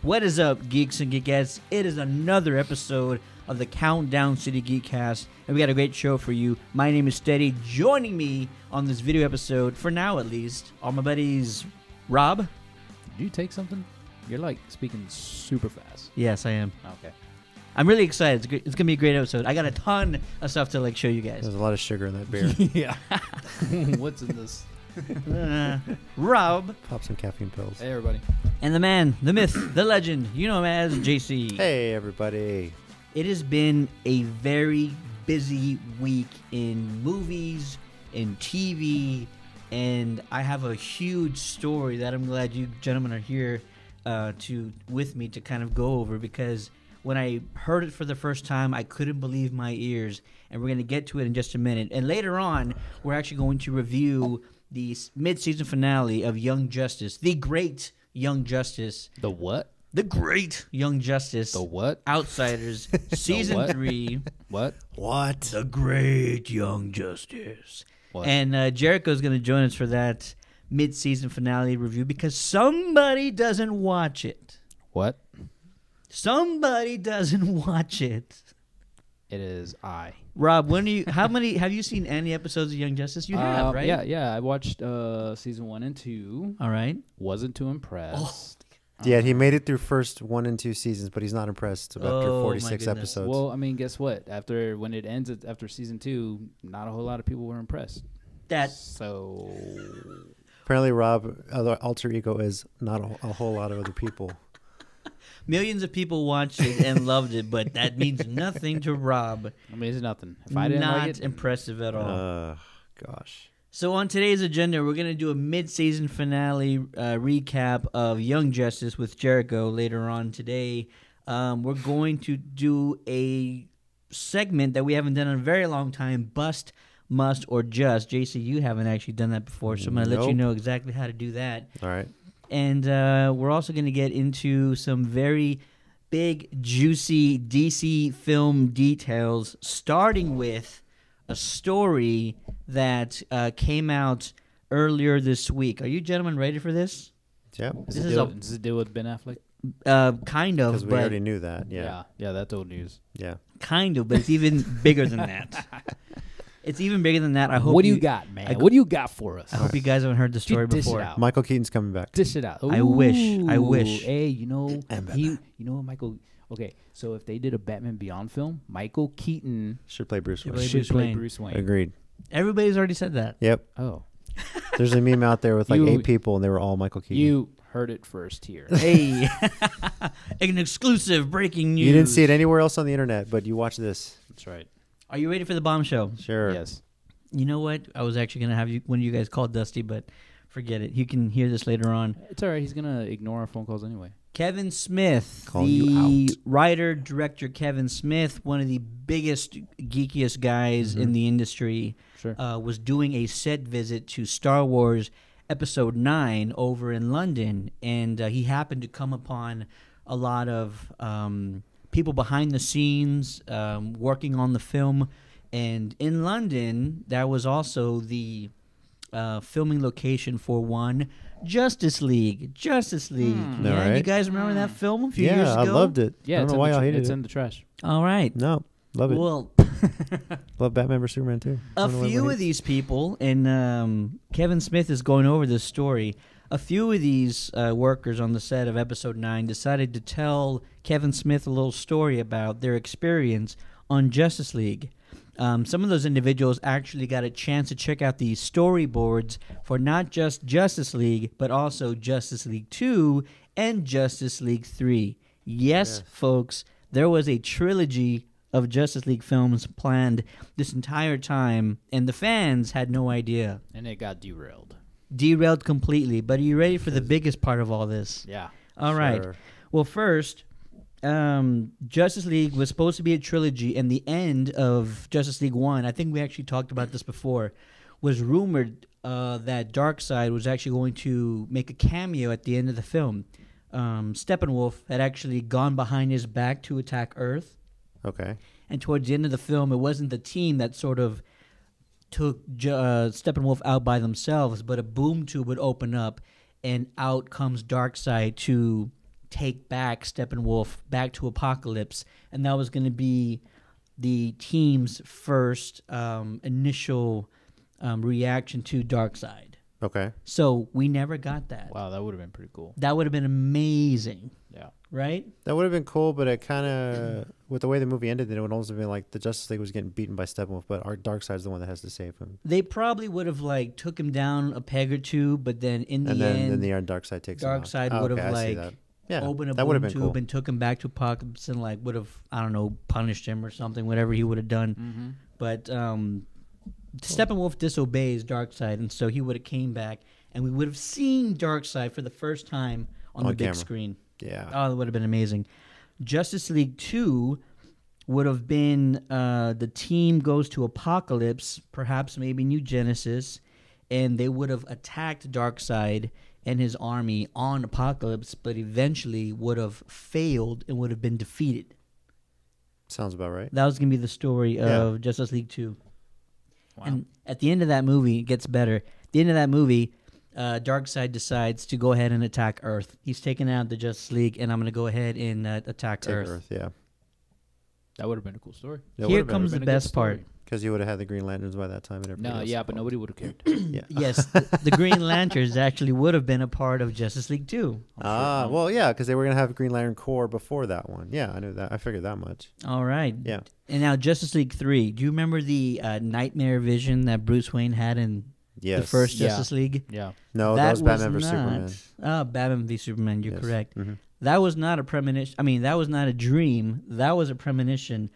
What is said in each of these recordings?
What is up, Geeks and Geekettes? It is another episode of the Countdown City Geekcast, and we got a great show for you. My name is Steady. Joining me on this video episode, for now at least, are my buddies Rob. Did you take something? You're like speaking super fast. Yes, I am. Okay. I'm really excited. It's gonna be a great episode. I got a ton of stuff to show you guys. There's a lot of sugar in that beer. Yeah. What's in this? Rob. Pop some caffeine pills. Hey, everybody. And the man, the myth, the legend, you know him as JC. Hey, everybody. It has been a very busy week in movies, in TV, and I have a huge story that I'm glad you gentlemen are here with me to kind of go over, because when I heard it for the first time, I couldn't believe my ears, and we're going to get to it in just a minute. And later on, we're actually going to review the mid-season finale of Young Justice, the great Young Justice. The what? The great Young Justice. The what? Outsiders, Season what? 3. What? What? The great Young Justice. What? And Jericho's going to join us for that mid-season finale review because somebody doesn't watch it. What? Somebody doesn't watch it. It is I. Rob, how many have you seen any episodes of Young Justice? You have, right? Yeah. I watched season 1 and 2. All right. Wasn't too impressed. Yeah, he made it through first 1 and 2 seasons, but he's not impressed after Oh, my 46 goodness. episodes. Well, I mean, guess what? When it ends after season 2, not a whole lot of people were impressed. So Apparently, Rob, other alter ego, is not a whole lot of other people. Millions of people watched it and loved it, but that means nothing to Rob. I mean, it's nothing. If I didn't Not like it, impressive at all. Gosh. So on today's agenda, we're going to do a mid-season finale recap of Young Justice with Jericho later on today. We're going to do a segment that we haven't done in a very long time, Bust, Must, or Just. JC, you haven't actually done that before, so I'm going to let you know exactly how to do that. All right. And we're also going to get into some very big, juicy DC film details, starting with a story that came out earlier this week. Are you gentlemen ready for this? Yeah. does This is it deal with Ben Affleck? Kind of, Because we but already knew that. Yeah. Yeah, that's old news. Yeah. kind of, but it's even bigger than that. It's even bigger than that. I hope. What do you got, man? What do you got for us? I hope you guys haven't heard the story Dish it before. out. Michael Keaton's coming back. Dish it out. I wish. Ooh, Hey, you know Batman. Michael. Okay, so if they did a Batman Beyond film, Michael Keaton Should play Bruce Should Wayne. play should Bruce play Wayne. Bruce Wayne. Agreed. Everybody's already said that. Yep. Oh, There's a meme out there with like You- 8 people, and they were all Michael Keaton. you heard it first here. Hey, an exclusive breaking news. You didn't see it anywhere else on the internet, but you watch this. That's right. Are you ready for the bombshell? Sure. Yes. You know what? I was actually gonna have one of you guys call Dusty, but forget it. You can hear this later on. It's all right. He's gonna ignore our phone calls anyway. Kevin Smith, Calling you out. writer, director Kevin Smith, one of the biggest, geekiest guys in the industry, Sure. was doing a set visit to Star Wars Episode 9 over in London, and he happened to come upon a lot of people behind the scenes working on the film. And in London, that was also the filming location for one Justice League. Justice League. All Yeah, right. you guys remember that film a few years Yeah, ago? I loved it. Yeah, I don't know why y'all hated it's it. in the trash. All right. No, love it. Well, Love Batman vs Superman too. a few of these people, and Kevin Smith is going over this story. A few of these workers on the set of Episode 9 decided to tell Kevin Smith a little story about their experience on Justice League. Some of those individuals actually got a chance to check out the storyboards for not just Justice League, but also Justice League 2 and Justice League 3. Yes, folks, there was a trilogy of Justice League films planned this entire time, and the fans had no idea. And it got derailed. Derailed completely. But are you ready for the biggest part of all this? Yeah. All right. Sure. Well, first, Justice League was supposed to be a trilogy, and the end of Justice League 1, I think we actually talked about this before, was rumored that Darkseid was actually going to make a cameo at the end of the film. Steppenwolf had actually gone behind his back to attack Earth, Okay. and towards the end of the film, it wasn't the team that sort of took Steppenwolf out by themselves, but a boom tube would open up, and out comes Darkseid to take back Steppenwolf back to Apocalypse, and that was going to be the team's first initial reaction to Darkseid. Okay. So we never got that. Wow, that would have been pretty cool. That would have been amazing. Yeah. Right? That would have been cool, but it kind of, with the way the movie ended, then it would almost have been like the Justice League was getting beaten by Steppenwolf, but our Darkseid's the one that has to save him. They probably would have like took him down a peg or two, but then in the end, then the Darkseid takes him out. Darkseid would have like opened a boom tube and took him back to Apocalypse and like would have, I don't know, punished him or something, whatever he would have done. Mm-hmm. But Steppenwolf disobeys Darkseid, and so he would have came back, and we would have seen Darkseid for the first time on the big screen. Yeah. Oh, that would have been amazing. Justice League 2 would have been the team goes to Apocalypse, perhaps maybe New Genesis, and they would have attacked Darkseid and his army on Apocalypse, but eventually would have failed and would have been defeated. Sounds about right. That was going to be the story of Justice League 2. Wow. And at the end of that movie, it gets better. At the end of that movie, Darkseid decides to go ahead and attack Earth. He's taking out the Justice League, and I'm going to go ahead and attack Earth. Yeah. That would have been a cool story. Here comes the best part. Because you would have had the Green Lanterns by that time. And but nobody would have cared. Yes, the Green Lanterns actually would have been a part of Justice League 2. Well, yeah, because they were going to have Green Lantern Corps before that one. Yeah, I knew that. I figured that much. All right. Yeah. And now Justice League 3. Do you remember the nightmare vision that Bruce Wayne had in the first Justice League? Yeah. No, that was Batman vs. Superman. Batman v Superman, you're correct. Mm-hmm. That was not a premonition. I mean, that was not a dream. That was a premonition.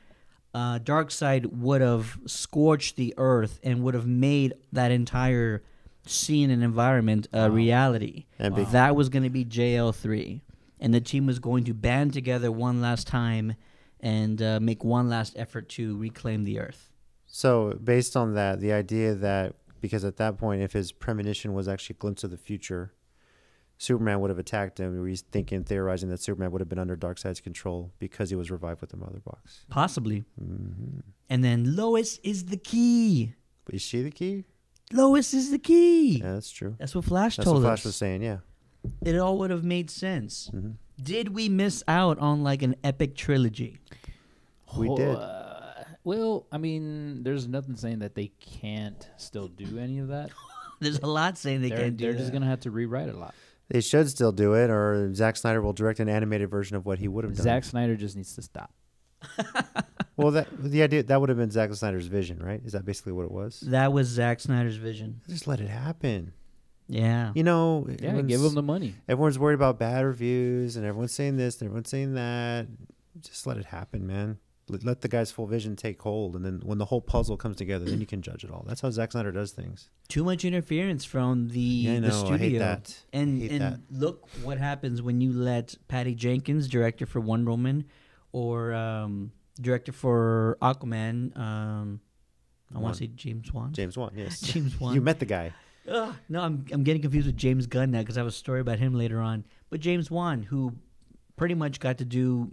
Darkseid would have scorched the earth and would have made that entire scene and environment a reality. That was going to be JL3. And the team was going to band together one last time and make one last effort to reclaim the earth. So, based on that, the idea that, because at that point, if his premonition was actually a glimpse of the future, Superman would have attacked him. He's theorizing that Superman would have been under Darkseid's control because he was revived with the Mother Box. Possibly. Mm-hmm. And then Lois is the key. Is she the key? Lois is the key. Yeah, that's true. That's what Flash told us. That's what Flash was saying, yeah. It all would have made sense. Mm-hmm. Did we miss out on like an epic trilogy? We did. Well, I mean, there's nothing saying that they can't still do any of that. There's a lot saying they can't do that. They're just going to have to rewrite a lot. They should still do it, or Zack Snyder will direct an animated version of what he would have done. Zack Snyder just needs to stop. Well, the idea that would have been Zack Snyder's vision, right? Is that basically what it was? That was Zack Snyder's vision. Just let it happen. Yeah. You know, give them the money. Everyone's worried about bad reviews, and everyone's saying this, and everyone's saying that. Just let it happen, man. Let the guy's full vision take hold, and then when the whole puzzle comes together, then you can judge it all. That's how Zack Snyder does things. Too much interference from the studio. I hate that. And look what happens when you let Patty Jenkins, director for Wonder Woman, or director for Aquaman, I want to say James Wan. James Wan, yes. James Wan. You met the guy. No, I'm getting confused with James Gunn now because I have a story about him later on. But James Wan, who pretty much got to do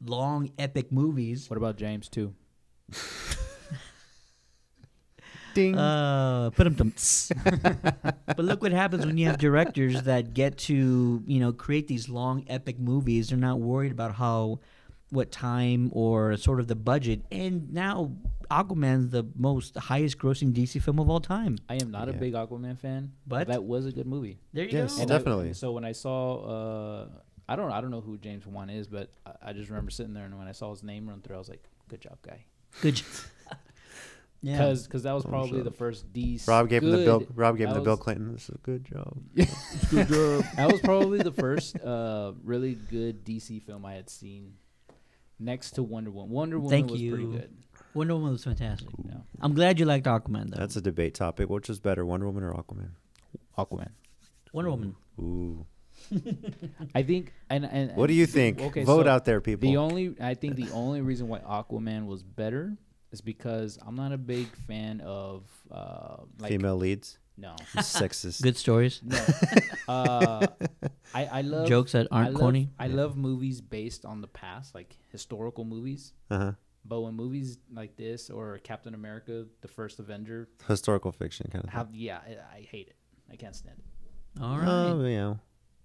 long, epic movies. What about James too? Ding. But look what happens when you have directors that get to create these long, epic movies. They're not worried about what time or sort of the budget. And now Aquaman's the highest grossing DC film of all time. I am not a big Aquaman fan, but that was a good movie. There you go. Yes, definitely. So when I saw, I don't know who James Wan is, but I just remember sitting there and when I saw his name run through, I was like, "Good job, guy." Good job. Yeah, because that was probably the first DC. Rob gave him the Bill Clinton. This is a good job. Good job. That was probably the first really good DC film I had seen, next to Wonder Woman. Wonder Woman was pretty good. Wonder Woman was fantastic. Yeah. I'm glad you liked Aquaman, though. That's a debate topic. Which is better, Wonder Woman or Aquaman? Aquaman. Wonder Woman. Ooh. I think and what do you think? Okay, vote out there, people. I think the only reason why Aquaman was better is because I'm not a big fan of female leads. No, sexist. Good stories. No, I love jokes that aren't corny. I love movies based on the past, like historical movies. But when movies like this or Captain America, the first Avenger, historical fiction kind of thing. I hate it. I can't stand it. All right. Oh, yeah.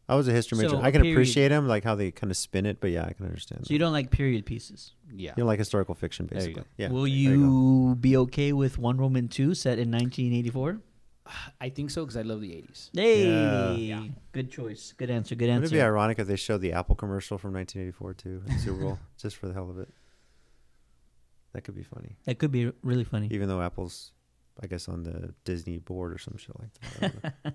I was a history major. So, I can period. appreciate them, like how they kind of spin it, but yeah, I can understand. So you don't like period pieces. Yeah. You don't like historical fiction, There you basically. go. Yeah. Will there you be okay with Wonder Woman 2 set in 1984? I think so because I love the 80s. Hey, Yeah. good choice. Good answer. Good Wouldn't answer. it be ironic if they showed the Apple commercial from 1984 too in the Super Bowl, just for the hell of it? That could be funny. That could be really funny. Even though Apple's, I guess, on the Disney board or some shit like that. I don't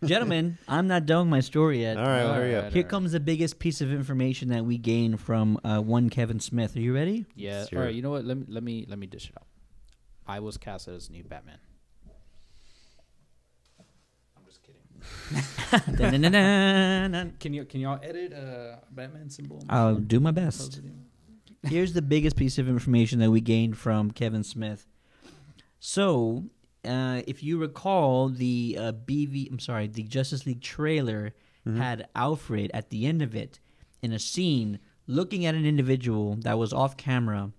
know. Gentlemen, I'm not done with my story yet. All right, hurry up. Here comes the biggest piece of information that we gained from one Kevin Smith. Are you ready? Yeah. Sure. All right. You know what? Let me dish it out. I was cast as new Batman. I'm just kidding. Dun-dun-dun-dun-dun. Can y'all edit a Batman symbol? I'll do my best. Here's the biggest piece of information that we gained from Kevin Smith. So, if you recall, the the Justice League trailer had Alfred at the end of it in a scene looking at an individual that was off camera,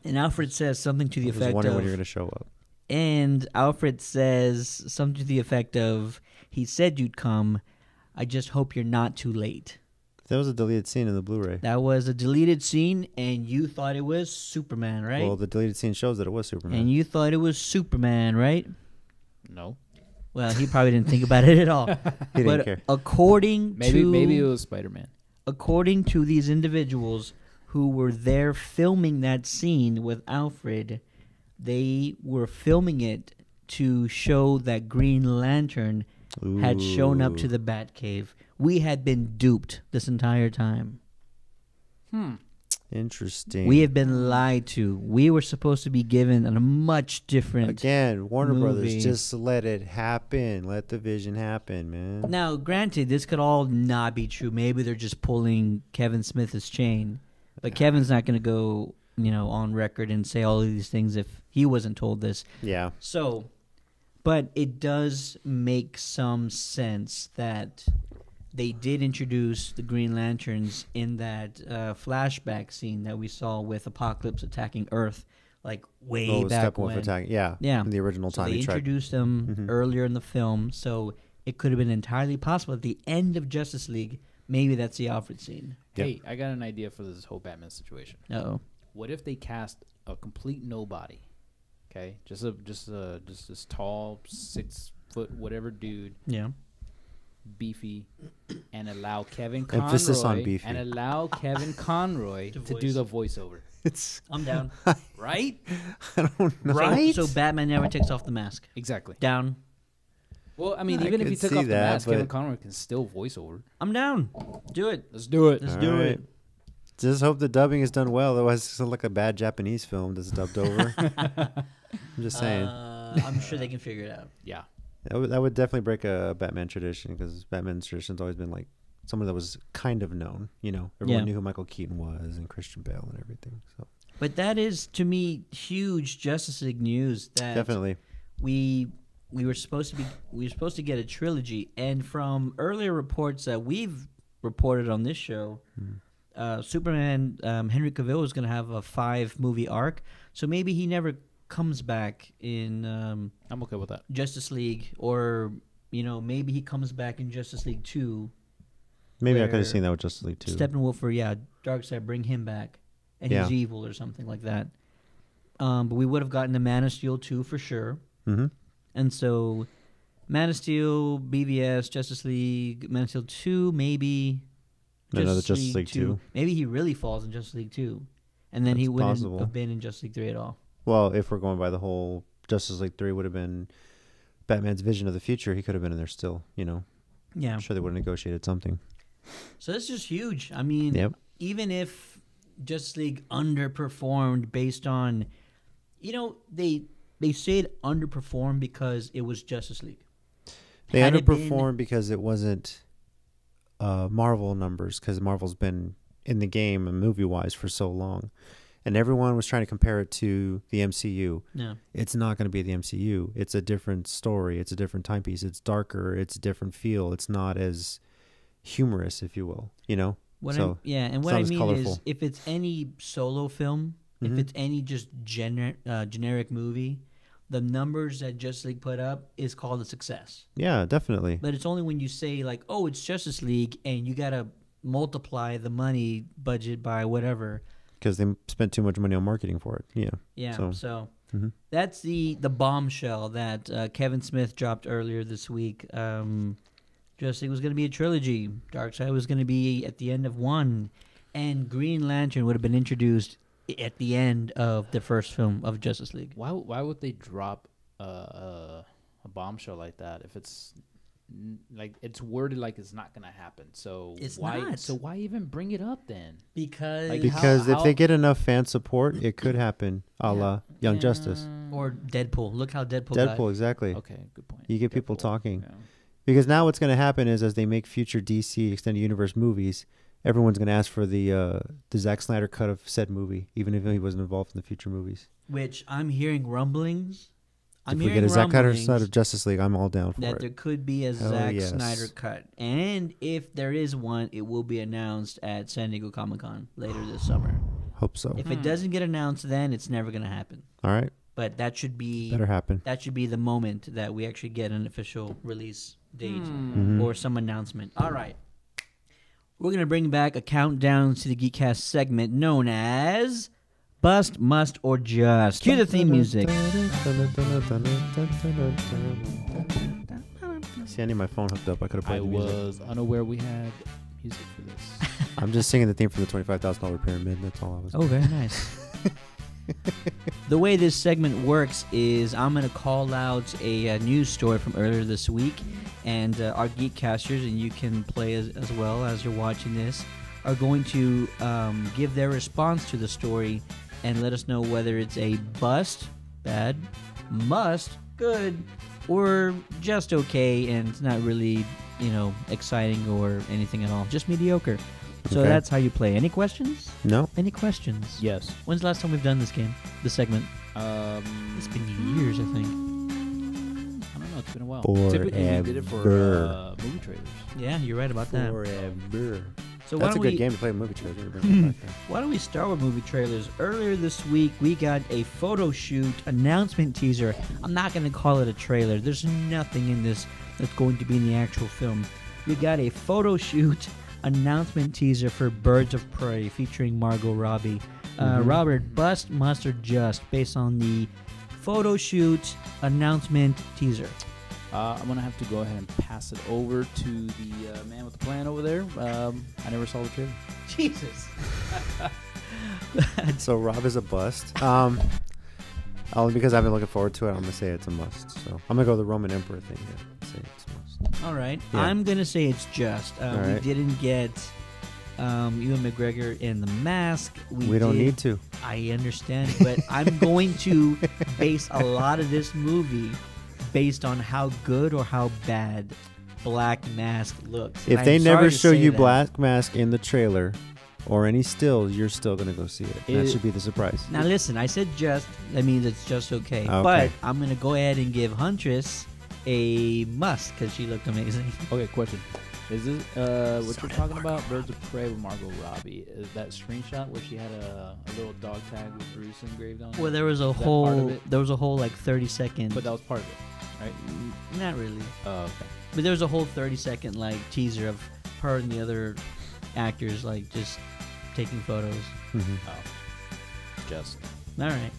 and Alfred says something to the I was effect wondering of, when you're going to show up. and Alfred says something to the effect of, "He said you'd come. I just hope you're not too late." That was a deleted scene in the Blu-ray. That was a deleted scene, and you thought it was Superman, right? Well, the deleted scene shows that it was Superman. And you thought it was Superman, right? No. Well, he probably didn't think about it at all. He didn't But care. according to Maybe it was Spider-Man. according to these individuals who were there filming that scene with Alfred, they were filming it to show that Green Lantern had shown up to Ooh. the Batcave. We had been duped this entire time. Interesting. We have been lied to. We were supposed to be given a much different. Again, Warner movie. Brothers, just let it happen. Let the vision happen, man. Now, granted, this could all not be true. Maybe they're just pulling Kevin Smith's chain. But Kevin's not going to go, on record and say all of these things if he wasn't told this. Yeah. So, but it does make some sense that they did introduce the Green Lanterns in that flashback scene that we saw with Apocalypse attacking Earth, like way back when. Attack. Yeah. Yeah. In the original So time they he tried. introduced them Mhm. earlier in the film, so it could have been entirely possible at the end of Justice League. Maybe that's the Alfred scene. Yep. Hey, I got an idea for this whole Batman situation. Uh-oh. What if they cast a complete nobody? Okay, just this tall 6 foot whatever dude, Yeah. beefy, and allow Kevin Conroy Emphasis on beefy. and allow Kevin Conroy To to voice. do the voiceover. I'm down. Right? I don't know. Right? So Batman never takes off the mask. Exactly. Down. Well, I mean, I even if could he took see off the that, mask, Kevin but- Conroy can still voice over. I'm down. Do it. Let's do it. Let's All do right. it. Just hope the dubbing is done well. Otherwise, it's gonna look like a bad Japanese film that's dubbed over. I'm just saying. I'm sure they can figure it out. Yeah. That would definitely break a Batman tradition because Batman's tradition's always been like someone that was kind of known. Everyone Yeah. knew who Michael Keaton was and Christian Bale and everything. So But that is, to me, huge Justice League news. That definitely. we were supposed to get a trilogy, and from earlier reports that we've reported on this show, Superman Henry Cavill is going to have a 5-movie arc, so maybe he never comes back in I'm okay with that. Justice League, or maybe he comes back in Justice League 2. Maybe I could where have seen that with Justice League too. Steppenwolf, or Darkseid, bring him back, and Yeah. he's evil or something like that. But we would have gotten the Man of Steel 2 for sure. Mm-hmm. And so, Man of Steel, BVS, Justice League, Man of Steel 2, maybe. Another Justice League 2. Maybe he really falls in Justice League 2. And then he That's wouldn't possible. have been in Justice League 3 at all. Well, if we're going by the whole Justice League 3 would have been Batman's vision of the future, he could have been in there still. Yeah. I'm sure they would have negotiated something. So that's just huge. I mean, Yep. even if Justice League underperformed based on, they say it underperformed because it was Justice League. They Had it been- underperformed because it wasn't Marvel numbers, because Marvel's been in the game and movie-wise for so long. And everyone was trying to compare it to the MCU. Yeah. It's not going to be the MCU. It's a different story. It's a different timepiece. It's darker. It's a different feel. It's not as humorous, if you will. What So, and it's what not I as mean colorful. is, if it's any solo film, if Mhm. it's any just generic movie, the numbers that Justice League put up is called a success. Yeah, definitely. But it's only when you say like, oh, it's Justice League, and you gotta multiply the money budget by whatever. Because they spent too much money on marketing for it. Yeah. Yeah. So that's the bombshell that Kevin Smith dropped earlier this week. Justice League was going to be a trilogy. Darkseid was going to be at the end of one, and Green Lantern would have been introduced at the end of the first film of Justice League. Why would they drop a bombshell like that if it's like it's worded like it's not gonna happen? So it's why? Not. So why even bring it up then? Because if they get enough fan support, it could happen, a la Young Justice or Deadpool. Look how Deadpool. Deadpool, exactly. Okay, good point. You get people talking. Yeah. Because now what's going to happen is as they make future DC Extended Universe movies, everyone's going to ask for the Zack Snyder cut of said movie, even if he wasn't involved in the future movies. Which I'm hearing rumblings. If we get a Zack Snyder of Justice League, I'm all down for that it. There could be a Zack Snyder cut. And if there is one, it will be announced at San Diego Comic-Con later this summer. Hope so. If it doesn't get announced then, it's never going to happen. All right. But that should be better happen. That should be the moment that we actually get an official release date or some announcement. All right. We're going to bring back a countdown to the Geekcast segment known as Bust, Must, or Just. Cue the theme music. See, I need my phone hooked up. I could have played the music. I was unaware we had music for this. I'm just singing the theme for the $25,000 pyramid. That's all I was doing. Oh, very nice. The way this segment works is I'm going to call out a news story from earlier this week, and our Geekcasters, and you can play as well as you're watching this, are going to give their response to the story and let us know whether it's a bust, bad, must, good, or just okay, and it's not really, exciting or anything at all. Just mediocre. So that's how you play. Any questions? No. Any questions? Yes. When's the last time we've done this game? This segment? It's been years, I think. I don't know. It's been a while. Forever. Typically, we did it for movie trailers. Yeah, you're right about that. Forever. So that's a good game to play movie trailers. Why don't we start with movie trailers? Earlier this week, we got a photo shoot announcement teaser. I'm not going to call it a trailer. There's nothing in this that's going to be in the actual film. We got a photo shoot announcement teaser for Birds of Prey featuring Margot Robbie. Robert, bust, must, or just based on the photo shoot announcement teaser? I'm going to have to go ahead and pass it over to the man with the plan over there. I never saw the trailer. Jesus. So Rob is a bust. Only because I've been looking forward to it, I'm going to say it's a must. So I'm going to go the Roman Emperor thing here. Say it's a must. All right. Yeah. I'm going to say it's just. Right. We didn't get Ewan McGregor in The Mask. We don't need to. I understand, but I'm going to base a lot of this movie based on how good or how bad Black Mask looks. If they never show you Black Mask in the trailer or any stills, you're still going to go see it. That should be the surprise. Now listen, I said just. That means it's just okay. But I'm going to go ahead and give Huntress a must because she looked amazing. Okay, question. Is this what you're talking about? Birds of Prey with Margot Robbie. Is that screenshot where she had a little dog tag with Bruce engraved on it? Well, there was a whole like 30 second. But that was part of it, right? Not really. Oh, okay. But there was a whole 30-second like teaser of her and the other actors like just taking photos. Mm-hmm. Oh, just. All right.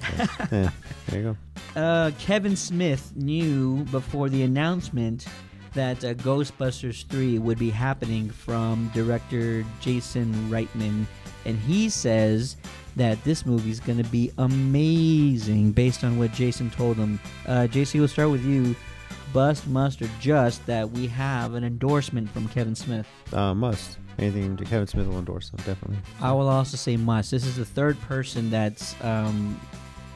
Yeah, there you go. Kevin Smith knew before the announcement that Ghostbusters 3 would be happening from director Jason Reitman, and he says that this movie is going to be amazing based on what Jason told him. JC, we'll start with you. Bust, must, or just that we have an endorsement from Kevin Smith? Must. Anything Kevin Smith will endorse, so definitely. I will also say must. This is the third person that's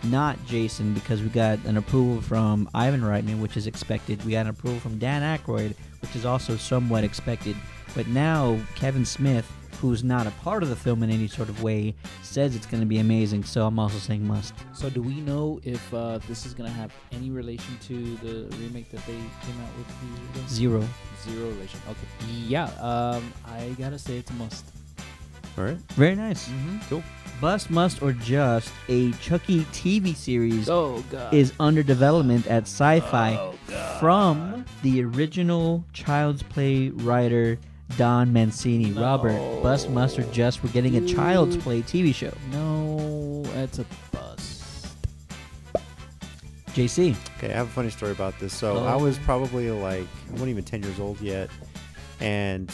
not Jason, because we got an approval from Ivan Reitman, which is expected. We got an approval from Dan Aykroyd, which is also somewhat expected. But now Kevin Smith, who's not a part of the film in any sort of way, says it's going to be amazing. So I'm also saying must. So do we know if this is going to have any relation to the remake that they came out with? Zero relation. Okay. Yeah. I gotta say it's a must. All right. Very nice. Cool. Bust, Must, or Just, a Chucky TV series Oh, God. is under development at Sci-Fi Oh, God. from the original Child's Play writer Don Mancini. No. Robert, Bust, Must, or Just, we're getting a Child's Play TV show. No, that's a bust. JC. Okay, I have a funny story about this. So Oh. I was probably like, I wasn't even 10 years old yet. And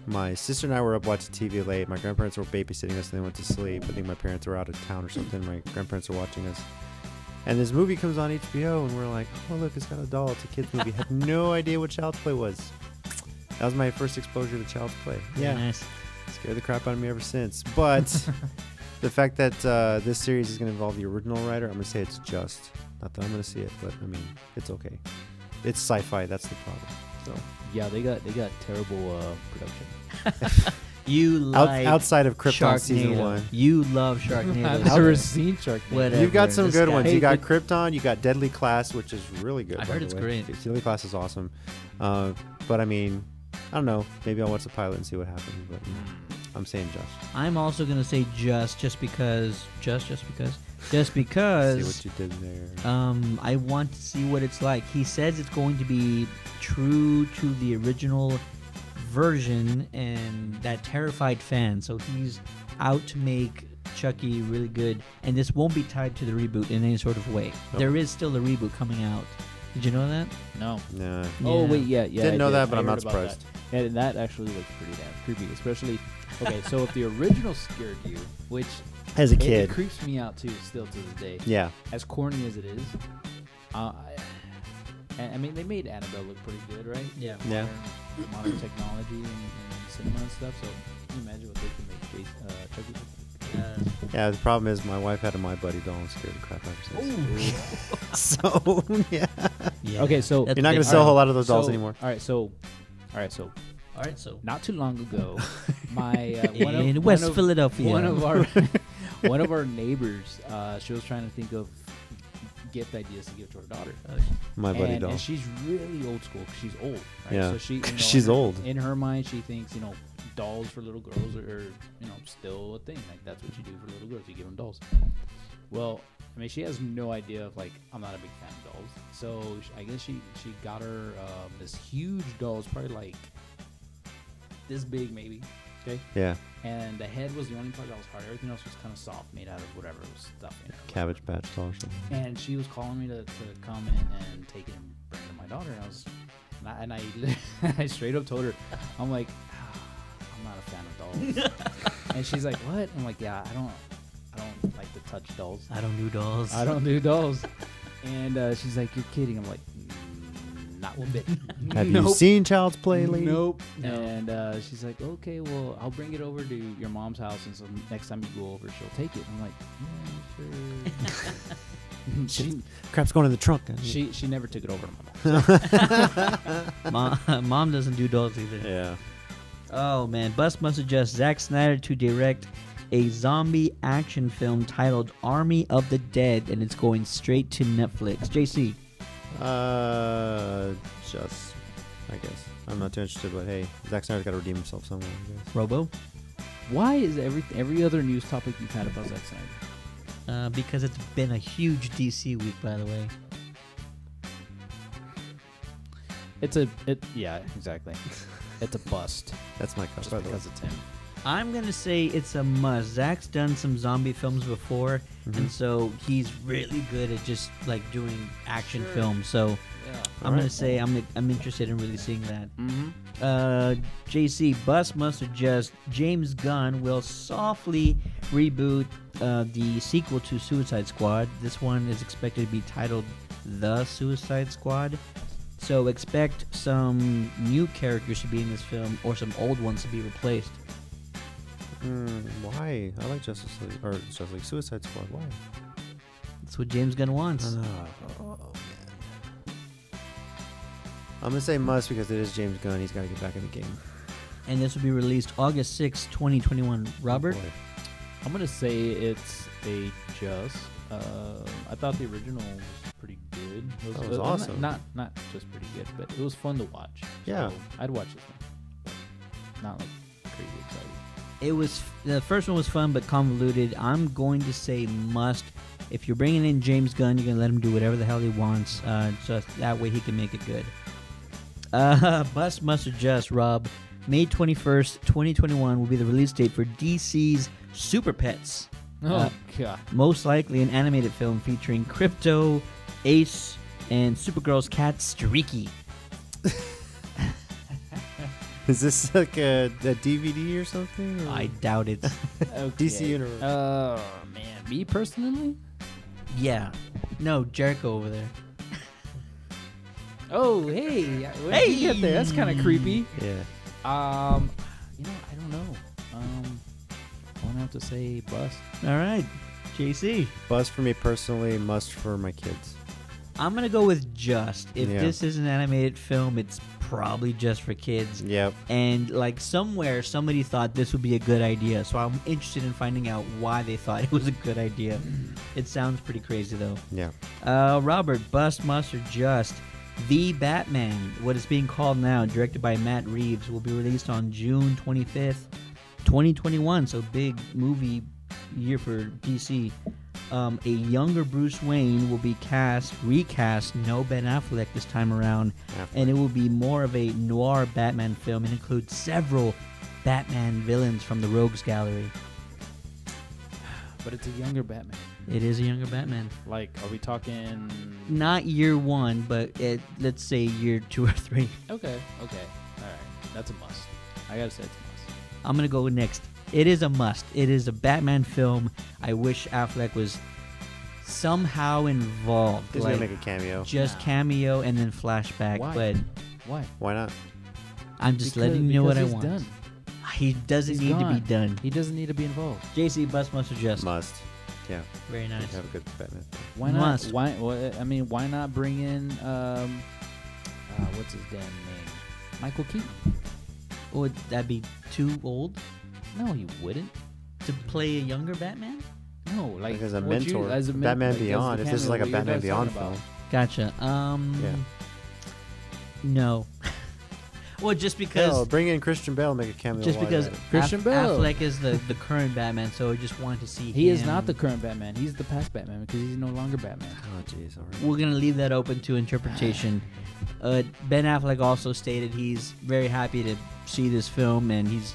my sister and I were up watching TV late. My grandparents were babysitting us and they went to sleep. I think my parents were out of town or something. My grandparents were watching us. And this movie comes on HBO and we're like, oh, look, it's got a doll. It's a kid's movie. Had no idea what Child's Play was. That was my first exposure to Child's Play. Yeah. Nice. Scared the crap out of me ever since. But the fact that this series is going to involve the original writer, I'm going to say it's Just. Not that I'm going to see it, but I mean, it's okay. It's sci-fi. That's the problem. So Yeah, they got terrible production. You like outside of Krypton season Sharknado. 1. You love Sharknado. I've never seen Sharknado. Whatever. You've got some This good guy. ones. Hey, You got but- Krypton. You got Deadly Class, which is really good. I by heard the it's way. great. Deadly Class is awesome. But I mean, I don't know. Maybe I'll watch the pilot and see what happens. But I'm saying Just. I'm also gonna say just because. See what you did there. I want to see what it's like. He says it's going to be true to the original version and that terrified fan. So he's out to make Chucky really good, and this won't be tied to the reboot in any sort of way. Nope. There is still a reboot coming out. Did you know that? No. Nah. Oh, Yeah. wait, yeah. Didn't know I did. that, but I I'm heard not about surprised. That. And that actually looks pretty damn creepy, especially. Okay, so if the original scared you, which As a it kid. creeps me out too, still to this day. Yeah. As corny as it is, I mean, they made Annabelle look pretty good, right? Yeah. Yeah. Modern technology and cinema and stuff. So can you imagine what they can make Chucky look like? Yeah, the problem is my wife had a My Buddy doll and scared the crap out of herself. So, yeah. Yeah. Okay, so That's You're not big going to sell a time. whole lot of those dolls So- anymore. All right, so All right, so not too long ago, my in West Philadelphia, one of our one of our neighbors, she was trying to think of gift ideas to give to her daughter. My Buddy and, doll. and she's really old school 'cause she's old. Right? Yeah. So she, She's in her, old. In her mind, she thinks dolls for little girls are still a thing. Like that's what you do for little girls. You give them dolls. Well, I mean, she has no idea of I'm not a big fan of dolls. So I guess she got her this huge doll. It's probably like this big maybe. Okay. Yeah. And the head was the only part that was hard. Everything else was kind of soft, made out of whatever stuff. Cabbage Patch doll or something. And she was calling me to come in and take it and bring it to my daughter. And I straight up told her, I'm like, I'm not a fan of dolls. And she's like, what? I'm like, yeah, I don't like to touch dolls. I don't do dolls. I don't do dolls. And she's like, you're kidding. I'm like, not one bit. Have you Nope. seen Child's Play, lady? Nope. No. And she's like, okay, well, I'll bring it over to your mom's house, and so next time you go over, she'll take it. I'm like, yeah, sure. she Crap's going in the trunk. she never took it over to my mom. Mom doesn't do dolls either. Yeah. Oh man, Bust must suggest Zack Snyder to direct a zombie action film titled Army of the Dead, and it's going straight to Netflix. JC. Just, I guess. I'm not too interested, but hey, Zack Snyder's got to redeem himself somewhere, I guess. Robo. Why is every other news topic you've had about Zack Snyder? Because it's been a huge DC week, by the way. Yeah, exactly. It's a bust. That's my cup, Just by the way. because it's him. I'm going to say it's a must. Zach's done some zombie films before, and so he's really good at just like doing action films. So Yeah. I'm going to say I'm interested in really seeing that. Mm-hmm. JC, Bust must suggest James Gunn will softly reboot the sequel to Suicide Squad. This one is expected to be titled The Suicide Squad. So expect some new characters to be in this film or some old ones to be replaced. Why? I like Justice League Suicide Squad. Why? That's what James Gunn wants. Oh, man. I'm going to say must because it is James Gunn. He's got to get back in the game. And this will be released August 6, 2021. Robert? Oh, boy. I'm gonna say it's a just. I thought the original was pretty good. That was awesome. Not just pretty good, but it was fun to watch. Yeah. So I'd watch this one. But not like crazy excited. The first one was fun but convoluted. I'm going to say must. If you're bringing in James Gunn, you're gonna let him do whatever the hell he wants. Just that way he can make it good. Bust, must, or just, Rob. May 21st, 2021 will be the release date for DC's Super Pets. Oh god. Most likely an animated film featuring Crypto, Ace, and Supergirl's cat Streaky. Is this like a DVD or something? Or? I doubt it. Okay. DC Universe. Oh man, me personally. Yeah. No, Jericho over there. Oh hey, when did you get there? That's kind of creepy. Yeah. I don't know. I'm gonna have to say bust. All right, JC. Bust for me personally, must for my kids. I'm going to go with just. If Yeah. this is an animated film, it's probably just for kids. Yep. And like somewhere, somebody thought this would be a good idea. So I'm interested in finding out why they thought it was a good idea. It sounds pretty crazy, though. Yeah. Robert, bust, must, or just. The Batman, what is being called now, directed by Matt Reeves, will be released on June 25th, 2021. So big movie year for DC. A younger Bruce Wayne will be recast, no Ben Affleck this time around, and it will be more of a noir Batman film and include several Batman villains from the Rogues Gallery. But it's a younger Batman. It is a younger Batman. Like, are we talking? Not year one, but let's say year 2 or 3. Okay. All right. That's a must. I gotta say it's a must. I'm going to go next. It is a must. It is a Batman film. I wish Affleck was somehow involved. He's gonna make a cameo. Just cameo and then flashback. Why? But Why? Why not? I'm just letting you know what I he's want. Done. He doesn't He's need to be gone. done. He doesn't need to be involved. JC, bust, must, or just? Must. Yeah. Very nice. Have a good Batman. Why not? Must. Why not bring in what's his damn name? Michael Keaton. Would that be too old No, he wouldn't. to play a younger Batman? No, like as a what you- mentor. as a men- Batman like, as the Beyond. If this is cameo, like a what you Batman guys Beyond talking about. film. Gotcha. Yeah. No. Well, just because. Hell, bring in Christian Bale, make a cameo. Just while because you're at it. Christian Bale. Affleck is the current Batman, so I just wanted to see He him. is not the current Batman. He's the past Batman because he's no longer Batman. Oh jeez. All right. We're gonna leave that open to interpretation. Ben Affleck also stated he's very happy to see this film and he's,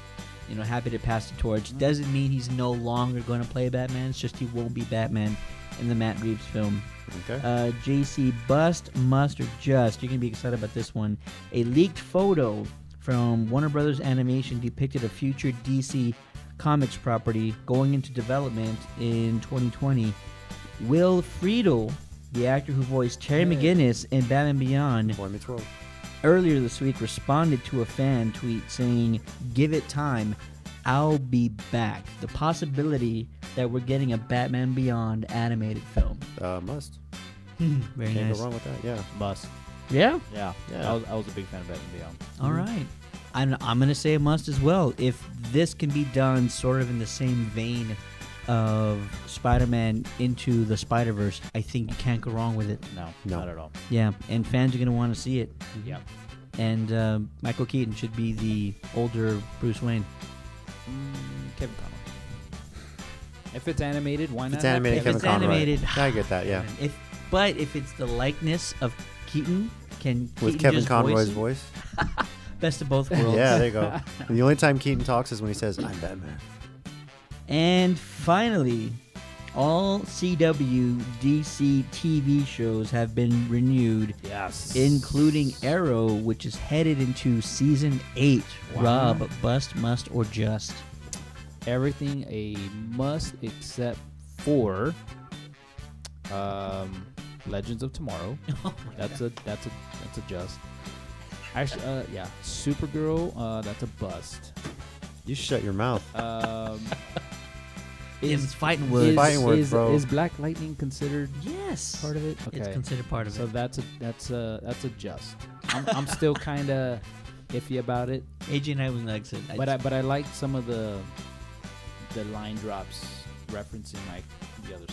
happy to pass the torch. Doesn't mean he's no longer going to play Batman. It's just he won't be Batman in the Matt Reeves film. Okay. JC, bust, must, or just. You're gonna be excited about this one. A leaked photo from Warner Brothers Animation depicted a future DC Comics property going into development in 2020. Will Friedle, the actor who voiced Terry McGinnis in Batman Beyond, Boy Meets World. earlier this week responded to a fan tweet saying, "Give it time, I'll be back." The possibility that we're getting a Batman Beyond animated film. Must. Very Can't nice. go wrong with that. Yeah. Must. Yeah. Yeah. Yeah. I was a big fan of Batman Beyond. All right. I'm going to say a must as well. If this can be done sort of in the same vein of Spider-Man Into the Spider-Verse, I think you can't go wrong with it. No, No. not at all. Yeah, and fans are going to want to see it. Yeah. And Michael Keaton should be the older Bruce Wayne. Kevin Conroy. If it's animated, why If not? it's animated, If Kevin it's Conroy. animated, I get that. Yeah. But if it's the likeness of Keaton, can With Keaton Kevin just Conroy's voice voice. best of both worlds? Yeah, there you go. The only time Keaton talks is when he says, "I'm Batman." And finally, all CW DC TV shows have been renewed, Yes. including Arrow, which is headed into season 8. Wow. Rob, bust, must, or just? Everything a must except for Legends of Tomorrow. That's a just. Actually, yeah, Supergirl. That's a bust. You shut your mouth. It's fighting words. Fighting words, bro. Is Black Lightning considered Yes. part of it? It's considered part of So it. that's a just. I'm still kind of iffy about it, AJ Nightwing likes it. but I like some of the line drops referencing like the other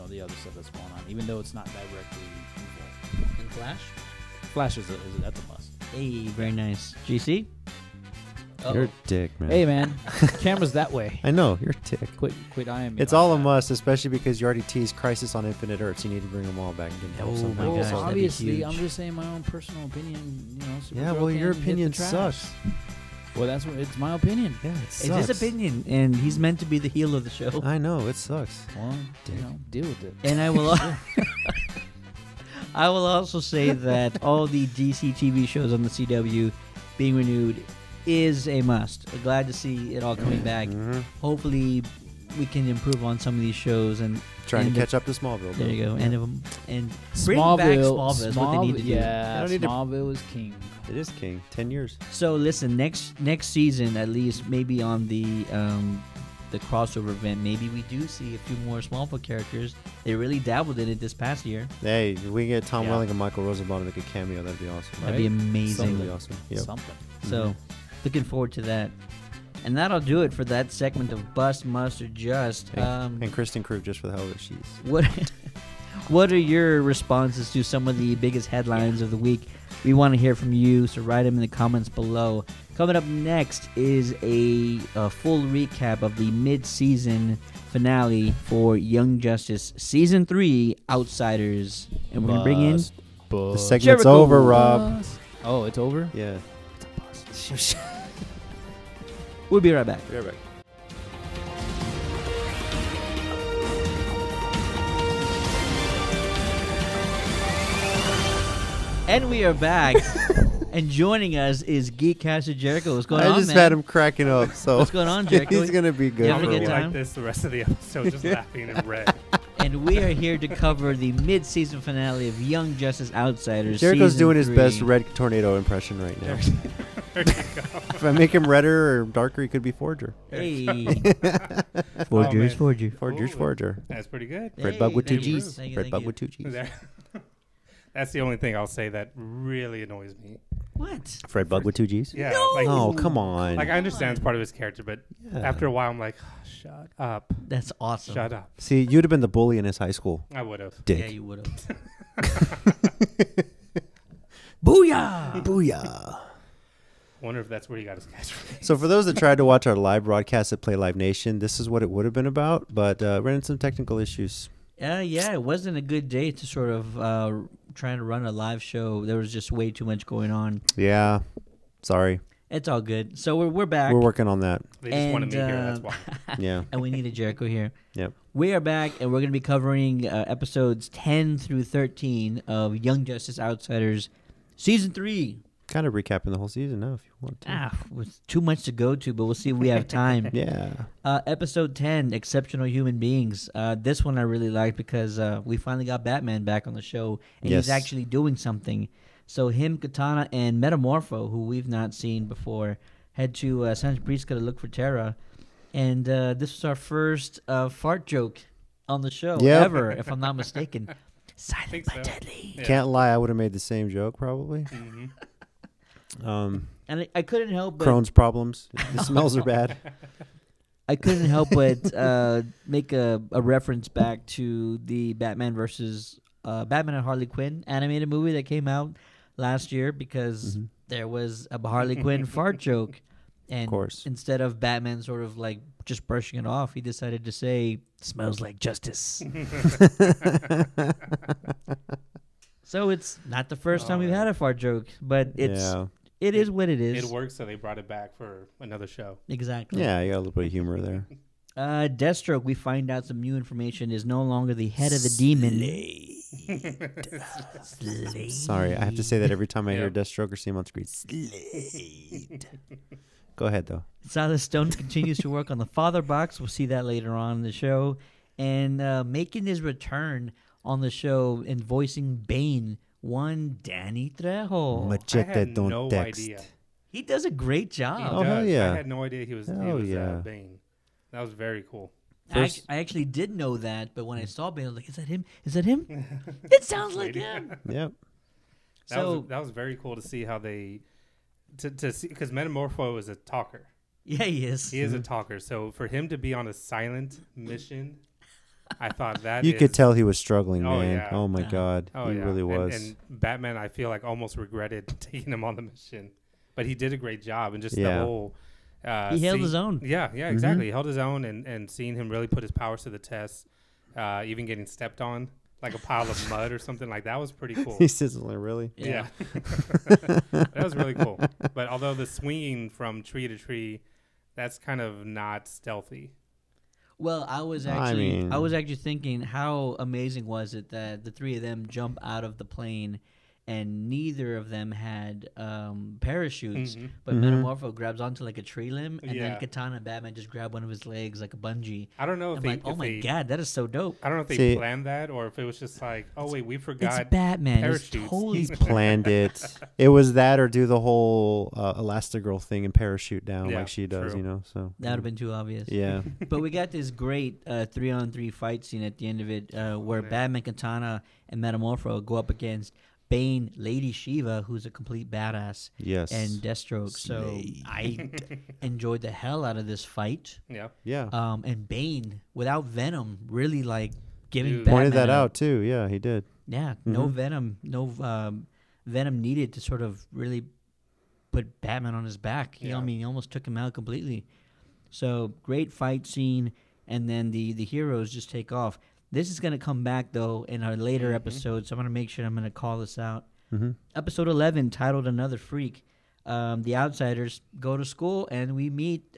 the other stuff that's going on, even though it's not directly involved. And Flash? Flash that's a must. Hey, very nice. GC? You're a dick, man. Hey, man. Camera's that way. I know you're a dick. Quit eyeing me. It's like all a that. must, especially because you already teased Crisis on Infinite Earths. You need to bring them all back and get them Oh somehow. my Well, gosh, that'd be obviously, huge. I'm just saying my own personal opinion. You know, Yeah, Supergirl well, your can hit the opinion trash. sucks. Well, that's what it's my opinion. Yeah, it It's sucks. his opinion, and he's meant to be the heel of the show. I know it sucks. Well, Dick. you know, deal with it. And I will. I will also say that all the DC TV shows on the CW being renewed is a must. Glad to see it all coming back. Mhm. Hopefully, we can improve on some of these shows and Trying end to up- catch up to Smallville. There though. you go. Yeah. End of them and bring back Smallville is what they need to do. Yeah, They don't need to- Smallville is king. It is King. 10 years. So listen, next season at least, maybe on the crossover event, maybe we do see a few more Smallville characters. They really dabbled in it this past year. Hey, if we can get Tom Yeah. Welling and Michael Rosenbaum to make a cameo. That'd be awesome. That'd be Right? amazing. That'd be awesome. Yep. Something. So, looking forward to that. And that'll do it for that segment of Bust, Must, or Just. And Kristen Krug, just for the hell of it, she's. What What are your responses to some of the biggest headlines of the week? We want to hear from you, so write them in the comments below. Coming up next is a full recap of the mid-season finale for Young Justice Season 3 Outsiders. And we're going to bring in... The segment's Jericho. over, Rob. Oh, it's over? Yeah. We'll be right back. Be right back. And we are back. And joining us is Geekcast Jericho. What's going on, I just man? had him cracking up, so What's going on, Jericho? he's gonna be good. You having for a a good while. time? Like this the rest of the episode, just laughing and red. And we are here to cover the mid-season finale of Young Justice Outsiders. Jericho's Season doing his 3. best Red Tornado impression right now. There you go. If I make him redder or darker, he could be Forger. Hey. Oh, Forger is man. Forger. Forger's Ooh. Forger. That's pretty good. Fred Bug with two thank you. G's. Thank you, Fred thank Bug you. with two G's. There. That's the only thing I'll say that really annoys me. What? Fred Bug with two G's. Yeah. No! Like, Oh, come on. like I understand it's part of his character, but Yeah. after a while, I'm like, shut up. That's awesome. Shut up. See, you'd have been the bully in his high school. I would have. Dick. Yeah, you would have. Booyah! Booyah. Wonder if that's where he got his catchphrase. So for those that tried to watch our live broadcast at Play Live Nation, this is what it would have been about, but ran into some technical issues. Yeah, it wasn't a good day to sort of trying to run a live show. There was just way too much going on. Yeah. Sorry. It's all good. So we're back. We're working on that. They just wanted me here. That's And, why. Yeah. and we needed Jericho here. Yep. We are back, and we're going to be covering episodes 10 through 13 of Young Justice Outsiders Season 3. Kind of recapping the whole season now if you want to. With too much to go to, but we'll see if we have time. Yeah. Episode 10, Exceptional Human Beings. This one I really liked because we finally got Batman back on the show, and Yes. he's actually doing something. So him, Katana, and Metamorpho, who we've not seen before, head to San Francisco to look for Terra. And this was our first fart joke on the show Yep. ever, if I'm not mistaken. Silent think but so. deadly. Yeah. Can't lie, I would have made the same joke probably. Mhm. And I couldn't help but Crohn's problems. The smells are bad. I couldn't help but make a reference back to the Batman versus Batman and Harley Quinn animated movie that came out last year because there was a Harley Quinn fart joke. And Of course. instead of Batman sort of like just brushing it off, he decided to say, "Smells like justice." So it's not the first time we've had a fart joke, but it is what it is. It worked, so they brought it back for another show. Exactly. Yeah, you got a little bit of humor there. Deathstroke, we find out some new information, is no longer the head of the demon. Sorry, I have to say that every time I hear Yep. Deathstroke or see him on screen. Go ahead, though. Silas Stone continues to work on the Father Box. We'll see that later on in the show. And making his return on the show and voicing Bane, one Danny Trejo. I Machete had don't no text. idea. He does a great He job. Oh, hell does. yeah. I had no idea he was Hell yeah. Bane. That was very cool. First- I actually did know that, but when I saw Bane, I was like, is that him? Is that him? It sounds like him. Yep. That was very cool to see how they to see, because Metamorpho is a talker. Yeah, he is. He is a talker. So for him to be on a silent mission, I thought that You is- could tell he was struggling, Oh, man. yeah. Oh, my Yeah. God. Oh, he yeah. really was. And Batman, I feel like almost regretted taking him on the mission, but he did a great job, and just Yeah. the whole He held his own. Yeah, exactly. He held his own, and seeing him really put his powers to the test, even getting stepped on like a pile of mud or something like that was pretty cool. He says, really? Yeah. That was really cool. But although the swinging from tree to tree, that's kind of not stealthy. Well, I was actually thinking, how amazing was it that the three of them jump out of the plane, and neither of them had parachutes, but Metamorpho grabs onto like a tree limb, and then Katana and Batman just grab one of his legs like a bungee. I don't know if they, oh my god, that is so dope. I don't know if they planned that or if it was just like, oh wait, we forgot. It's Batman. Parachutes. It's totally He's planned it. It was that, or do the whole Elastigirl thing and parachute down like she does, true. you know. So that would have been too obvious. Yeah. But we got this great 3-on-3 fight scene at the end of it, where Batman, Katana, and Metamorpho go up against Bane, Lady Shiva, who's a complete badass, and Deathstroke. So I enjoyed the hell out of this fight. Yeah. And Bane, without Venom, really like giving pointed Batman that out too. Yeah, he did. Yeah, no Venom, Venom needed to sort of really put Batman on his back. You know what I mean? He almost took him out completely. So great fight scene, and then the heroes just take off. This is going to come back, though, in our later episodes, so I'm going to make sure I'm going to call this out. Episode 11, titled Another Freak. The Outsiders go to school, and we meet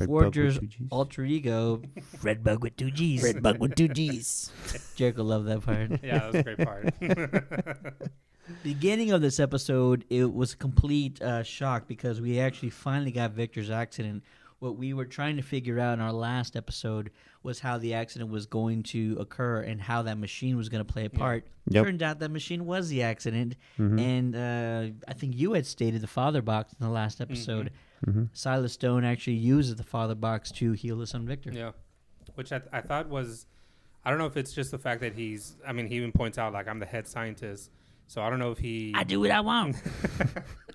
Forger's alter ego, Redbug with 2 Gs. Redbug with 2 Gs. Jericho loved that part. Yeah, that was a great part. Beginning of this episode, it was a complete shock because we actually finally got Victor's accident. What we were trying to figure out in our last episode was how the accident was going to occur and how that machine was going to play a part. Turned out that machine was the accident. And I think you had stated the father box in the last episode. Silas Stone actually uses the father box to heal his son Victor. Yeah, which I thought was, I don't know if it's just the fact that he even points out, like, I'm the head scientist. So I don't know if I do what I want.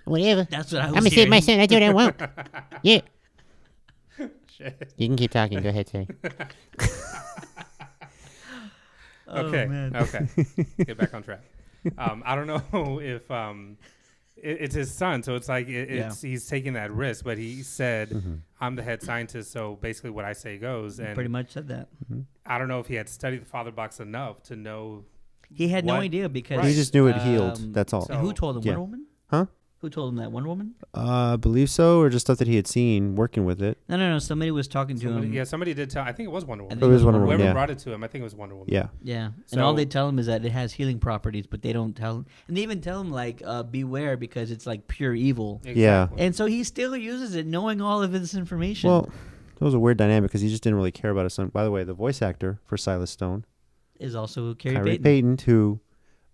Whatever. That's what I was I'm going to save my son. I do what I want. Yeah. Shit. You can keep talking. Go ahead, Terry. Okay. Man. Okay. Get back on track. I don't know if it's his son, so it's like he's taking that risk. But he said, "I'm the head scientist, so basically what I say goes." And pretty much said that. I don't know if he had studied the father box enough to know. He had no idea because he just knew it healed. That's all. So who told him? Wonder Woman? Huh? Who told him that? Wonder Woman? I believe so, or just stuff that he had seen working with it. No. Somebody was talking to him. Yeah, somebody did tell. I think it was Wonder Woman. It was Wonder Woman. Whoever brought it to him, I think it was Wonder Woman. Yeah. Yeah. So, and all they tell him is that it has healing properties, but they don't tell him. And they even tell him, like, beware because it's like pure evil. Exactly. Yeah. And so he still uses it knowing all of this information. Well, it was a weird dynamic because he just didn't really care about his son. By the way, the voice actor for Silas Stone is also Carrie Payton. Payton, who,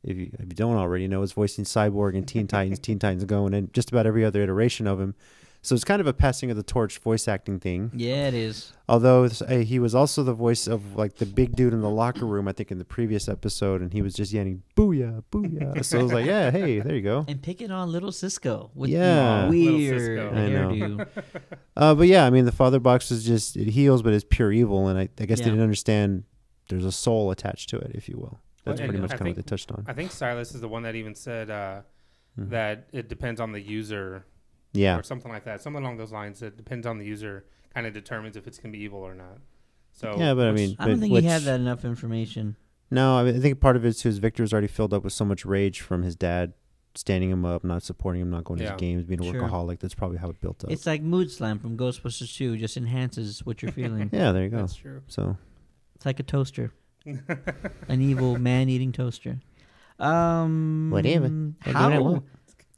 if you don't already know, is voicing Cyborg in Teen Titans, Teen Titans Go, and just about every other iteration of him. So it's kind of a passing of the torch voice acting thing. Yeah, it is. Although he was also the voice of like the big dude in the locker room, I think in the previous episode, and he was just yelling "Booyah, booyah!" So I was like, "Yeah, hey, there you go." And picking on little Cisco with Yeah. the weird Cisco. I know. hairdo. But yeah, I mean, the father box is just, it heals, but it's pure evil, and I guess they Yeah. didn't understand there's a soul attached to it, if you will. That's And pretty much I kind of what think- they touched on. I think Silas is the one that even said that it depends on the user. Yeah. Or something like that. Something along those lines. It depends on the user, kind of determines if it's going to be evil or not. So Yeah, but I mean, I don't but think he had that enough information. No, I mean, I think part of it is too is Victor's already filled up with so much rage from his dad standing him up, not supporting him, not going to his games, being a Sure. workaholic. That's probably how it built up. It's like Mood Slam from Ghostbusters 2, just enhances what you're feeling. Yeah, there you go. That's true. So It's like a toaster. An evil man-eating toaster. Whatever. I do what I want.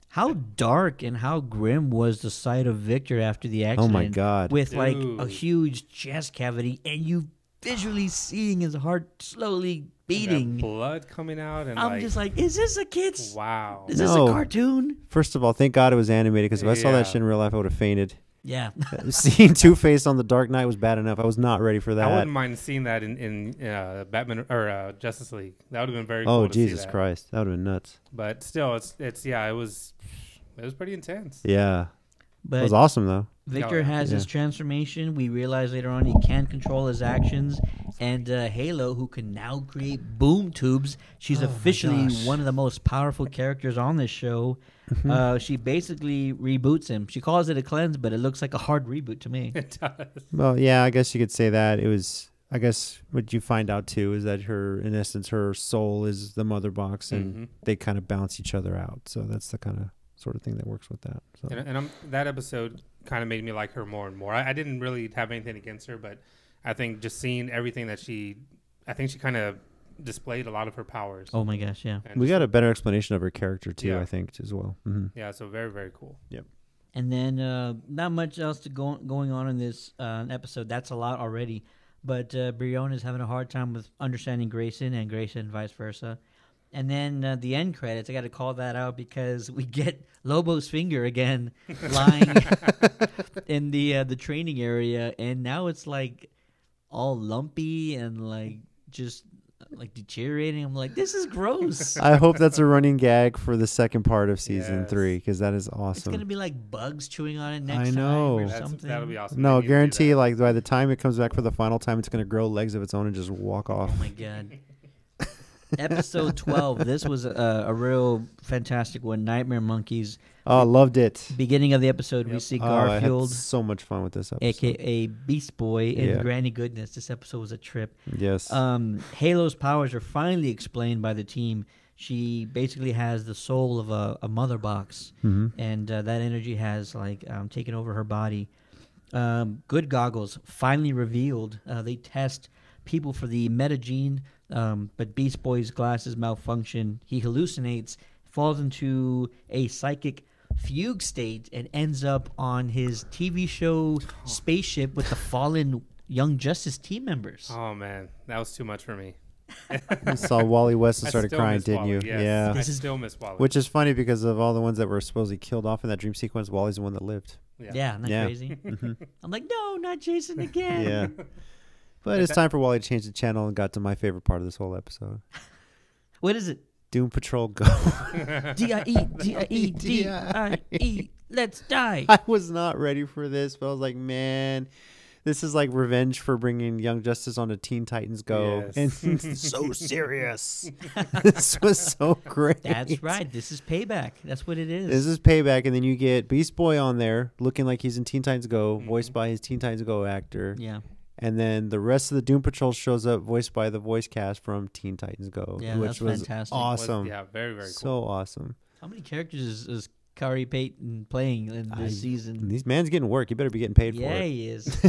How dark and how grim was the sight of Victor after the oh accident? my God. With like a Dude. huge chest cavity, and you visually seeing his heart slowly beating. That blood coming out. And I'm just like, is this a kid's? wow. Is this No. a cartoon? First of all, thank God it was animated, because if I saw Yeah. that shit in real life, I would have fainted. Yeah. Seeing Two-Face on the Dark Knight was bad enough. I was not ready for I that. wouldn't mind seeing that in Batman or Justice League. That would have been very cool Oh, to see Jesus that. Christ. That would have been nuts. But still, it was pretty intense. Yeah. But It was awesome, though. Victor Yeah. has his Yeah. transformation. We realize later on he can control his actions, And Halo, who can now create boom tubes. She's Oh my officially gosh. one of the most powerful characters on this show. She basically reboots him. She calls it a cleanse, but it looks like a hard reboot to me. It does. Well, yeah, I guess you could say that. It was, I guess, what you find out too is that in essence, her soul is the mother box, and they kind of balance each other out. So that's the kind of sort of thing that works with that. So. And that episode kind of made me like her more and more. I didn't really have anything against her, but I think just seeing everything that she kind of displayed a lot of her powers. Oh my gosh, yeah. And We just- got a better explanation of her character too, Yeah. I think, as well. Mm-hmm. Yeah, so very, very cool. And then not much else going on in this episode. That's a lot already. But Brianna is having a hard time with understanding Grayson, and Grayson vice versa. And then the end credits, I got to call that out because we get Lobo's finger again lying in the training area, and now it's like all lumpy and like just like deteriorating. I'm like, this is gross. I hope that's a running gag for the second part of season Yes. 3 because that is It's awesome. gonna be like bugs chewing on it next I time know. or That'll something. be awesome. No, They need to do guarantee. that. Like by the time it comes back for the final time, it's gonna grow legs of its own and just walk off. Oh my god. Episode 12. This was a real fantastic one. Nightmare Monkeys. Oh, loved it. Beginning of the episode, we Yep. see Oh, I had Garfield, so much fun with this episode. aka Beast Boy, and Yeah. Granny Goodness. This episode was a trip. Yes. Halo's powers are finally explained by the team. She basically has the soul of a mother box, and that energy has like taken over her body. Good goggles finally revealed. They test people for the meta gene, but Beast Boy's glasses malfunction. He hallucinates, falls into a psychic fugue state, and ends up on his TV show spaceship with the fallen Young Justice team members. Oh man, that was too much for me. You saw Wally West and I started still crying, miss didn't Wally, you? yes. Yeah. I This is- still miss Wally. Which is funny because of all the ones that were supposedly killed off in that dream sequence, Wally's the one that lived. Yeah, isn't that Yeah. crazy? I'm like, no, not Jason again. Yeah. But it's time for Wally to change the channel and got to my favorite part of this whole episode. What is it? Doom Patrol Go. D-I-E, D-I-E, D-I-E, let's die. I was not ready for this, but I was like, man, this is like revenge for bringing Young Justice onto Teen Titans Go. Yes. And it's so serious. This was so great. That's right. This is payback. That's what it is. This is payback, and then you get Beast Boy on there looking like he's in Teen Titans Go, voiced by his Teen Titans Go actor. Yeah. And then the rest of the Doom Patrol shows up, voiced by the voice cast from Teen Titans Go, Yeah, which that's was fantastic. awesome. Yeah, very, very cool. So awesome. How many characters is Kari Payton playing in this season? These man's getting work. You better be getting paid for Yeah, it. he is.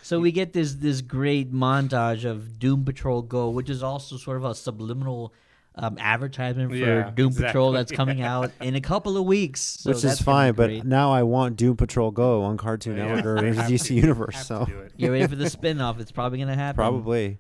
So we get this great montage of Doom Patrol Go, which is also sort of a subliminal advertisement for Yeah, Doom Patrol exactly. that's coming out in a couple of weeks. So Which is that's gonna fine, be but great. now I want Doom Patrol Go on Cartoon Yeah, Network or they in the have DC to- Universe. have So to do it. Get ready for the spinoff. It's probably gonna happen. probably.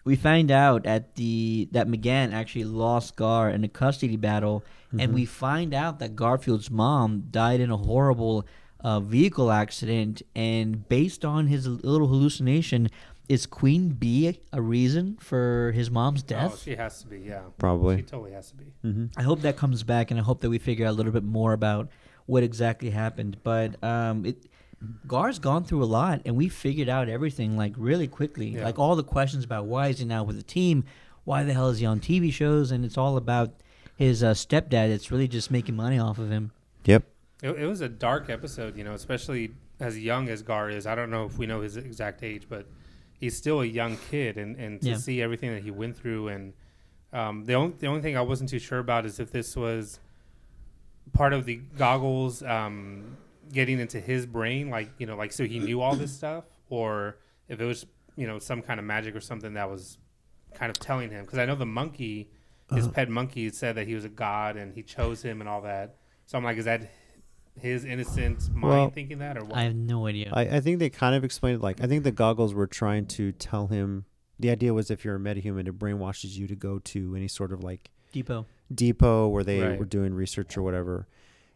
We find out that McGann actually lost Gar in a custody battle, and we find out that Garfield's mom died in a horrible vehicle accident. And based on his little hallucination, is Queen Bee a reason for his mom's Oh, death? she has to be, yeah. Probably. She totally has to be. I hope that comes back, and I hope that we figure out a little bit more about what exactly happened. But Gar's gone through a lot, and we figured out everything like really quickly. Yeah. Like all the questions about why is he now with the team, why the hell is he on TV shows, and it's all about his stepdad. It's really just making money off of him. Yep. It was a dark episode, especially as young as Gar is. I don't know if we know his exact age, but he's still a young kid, and to Yeah. see everything that he went through, and the only thing I wasn't too sure about is if this was part of the goggles getting into his brain, like so he knew all this stuff, or if it was some kind of magic or something that was kind of telling him. Because I know the monkey, his pet monkey, said that he was a god and he chose him and all that. So I'm like, is that his innocent mind Well, thinking that, or what? I have no idea. I think they kind of explained it like I think the goggles were trying to tell him the idea was if you're a metahuman, it brainwashes you to go to any sort of like depot where they Right. were doing research or whatever.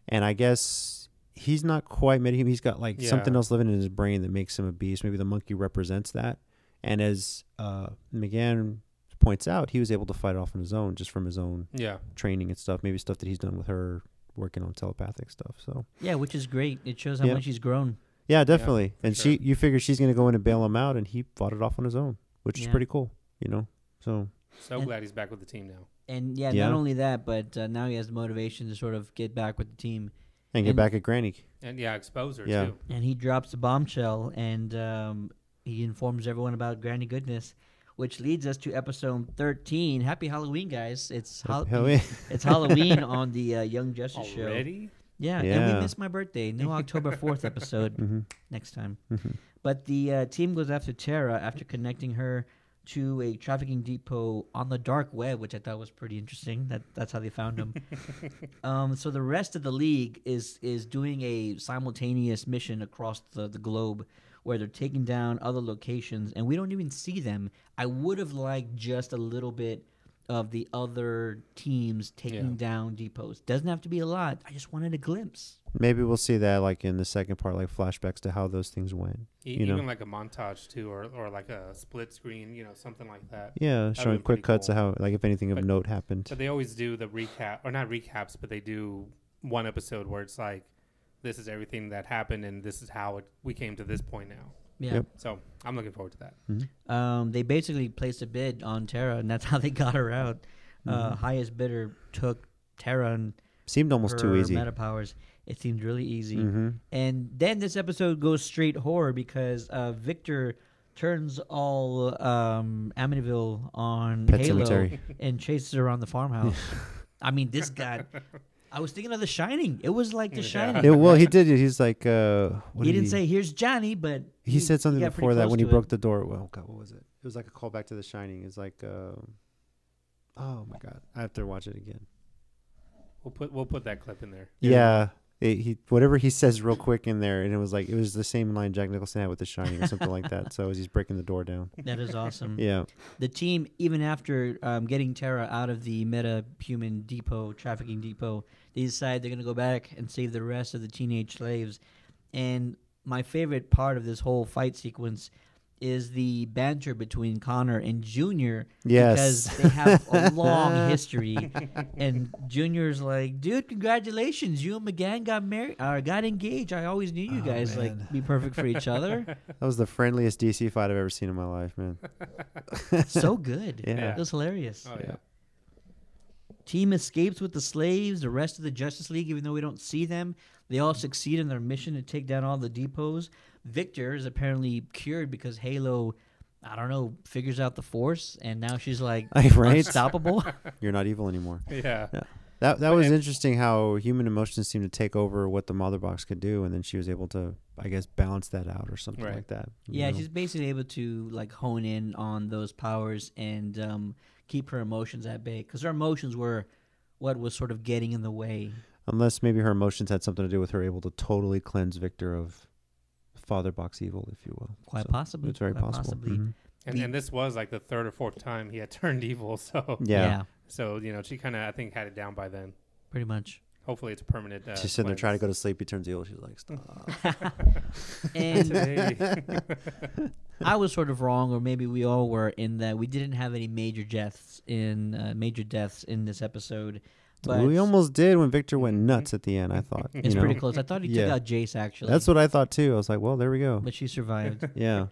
And I guess he's not quite metahuman. He's got like something Yeah. else living in his brain that makes him a beast. Maybe the monkey represents that. And as McGann points out, he was able to fight off on his own just from his own Yeah. training and stuff. Maybe stuff that he's done with her working on telepathic stuff. So Yeah, which is great. It shows how Yeah. much he's grown. Yeah, definitely. for And sure. you figure she's going to go in and bail him out, and he fought it off on his own, which is Yeah. pretty cool, you know? So, So glad he's back with the team now. And yeah, Yeah. not only that, but now he has the motivation to sort of get back with the team. and get And- back at Granny. And yeah, expose her Yeah. too. And he drops the bombshell, and he informs everyone about Granny Goodness, which leads us to episode 13. Happy Halloween, guys! It's Halloween. it's Halloween on the Young Justice show. Already? Yeah, and Yeah. we missed my birthday. No October 4th episode Mm-hmm. next time. Mm-hmm. But the team goes after Tara after connecting her to a trafficking depot on the dark web, which I thought was pretty interesting. That's how they found him. So the rest of the league is doing a simultaneous mission across the globe where they're taking down other locations, and we don't even see them. I would have liked just a little bit of the other teams taking down depots. Doesn't have to be a lot. I just wanted a glimpse. Maybe we'll see that like in the second part, like flashbacks to how those things went. You know? Even like a montage too, or like a split screen, something like that. Yeah, showing been quick pretty cuts cool. of how, like, if anything of But- note happened. But they always do the recap, or not recaps, but they do one episode where it's like, this is everything that happened, and this is how we came to this point now. Yeah. Yep. So I'm looking forward to that. Mm-hmm. They basically placed a bid on Tara, and that's how they got her out. Highest bidder took Tara and Seemed almost her too easy. meta powers. It seemed really easy. Mm-hmm. And then this episode goes straight horror because Victor turns all Amityville on Pet Halo Cemetery. and chases her around the farmhouse. I mean, this guy. I was thinking of The Shining. It was like The Shining. Well, he did it. He's like, what He did didn't say, "Here's Johnny," but He said something got pretty before that close when he to broke it. the door. Well, God, what was it? It was like a callback to The Shining. It's like, oh my God, I have to watch it again. We'll put that clip in there. Yeah, he whatever he says real quick in there, and it was the same line Jack Nicholson had with The Shining or something like that. So as he's breaking the door down. That is awesome. Yeah, The team, even after getting Tara out of the meta-human depot, trafficking depot, they decide they're going to go back and save the rest of the teenage slaves. And my favorite part of this whole fight sequence is the banter between Connor and Junior. Yes. Because they have a long history. And Junior's like, dude, congratulations. You and McGann got engaged. I always knew you guys man. be perfect for each other. that was the friendliest DC fight I've ever seen in my life, man. So good. Yeah. It was hilarious. Oh yeah. Team escapes with the slaves. The rest of the Justice League, even though we don't see them, they all succeed in their mission to take down all the depots. Victor is apparently cured because Halo, I don't know, figures out the Force, and now she's like Right? unstoppable. You're not evil anymore. Yeah. That was interesting how human emotions seem to take over what the Mother Box could do, and then she was able to, I guess, balance that out or something Right. like that. you Yeah, know? she's basically able to like hone in on those powers and keep her emotions at bay because her emotions were what was sort of getting in the way. Unless maybe her emotions had something to do with her able to totally cleanse Victor of Father Box evil, if you will. Quite So possibly. It's very quite possible. Possibly. Mhm. And this was like the third or fourth time he had turned evil. So Yeah. so she kind of I think had it down by then. Pretty much. Hopefully it's a permanent. She's sitting there trying to go to sleep. He turns evil. She's like, stop. And Today. I was sort of wrong, or maybe we all were, in that we didn't have any major deaths in this episode. But we almost did when Victor went nuts at the end, I thought. it's you pretty know? close. I thought he Yeah. took out Jace actually. That's what I thought too. I was like, well, there we go. But she survived. Yeah.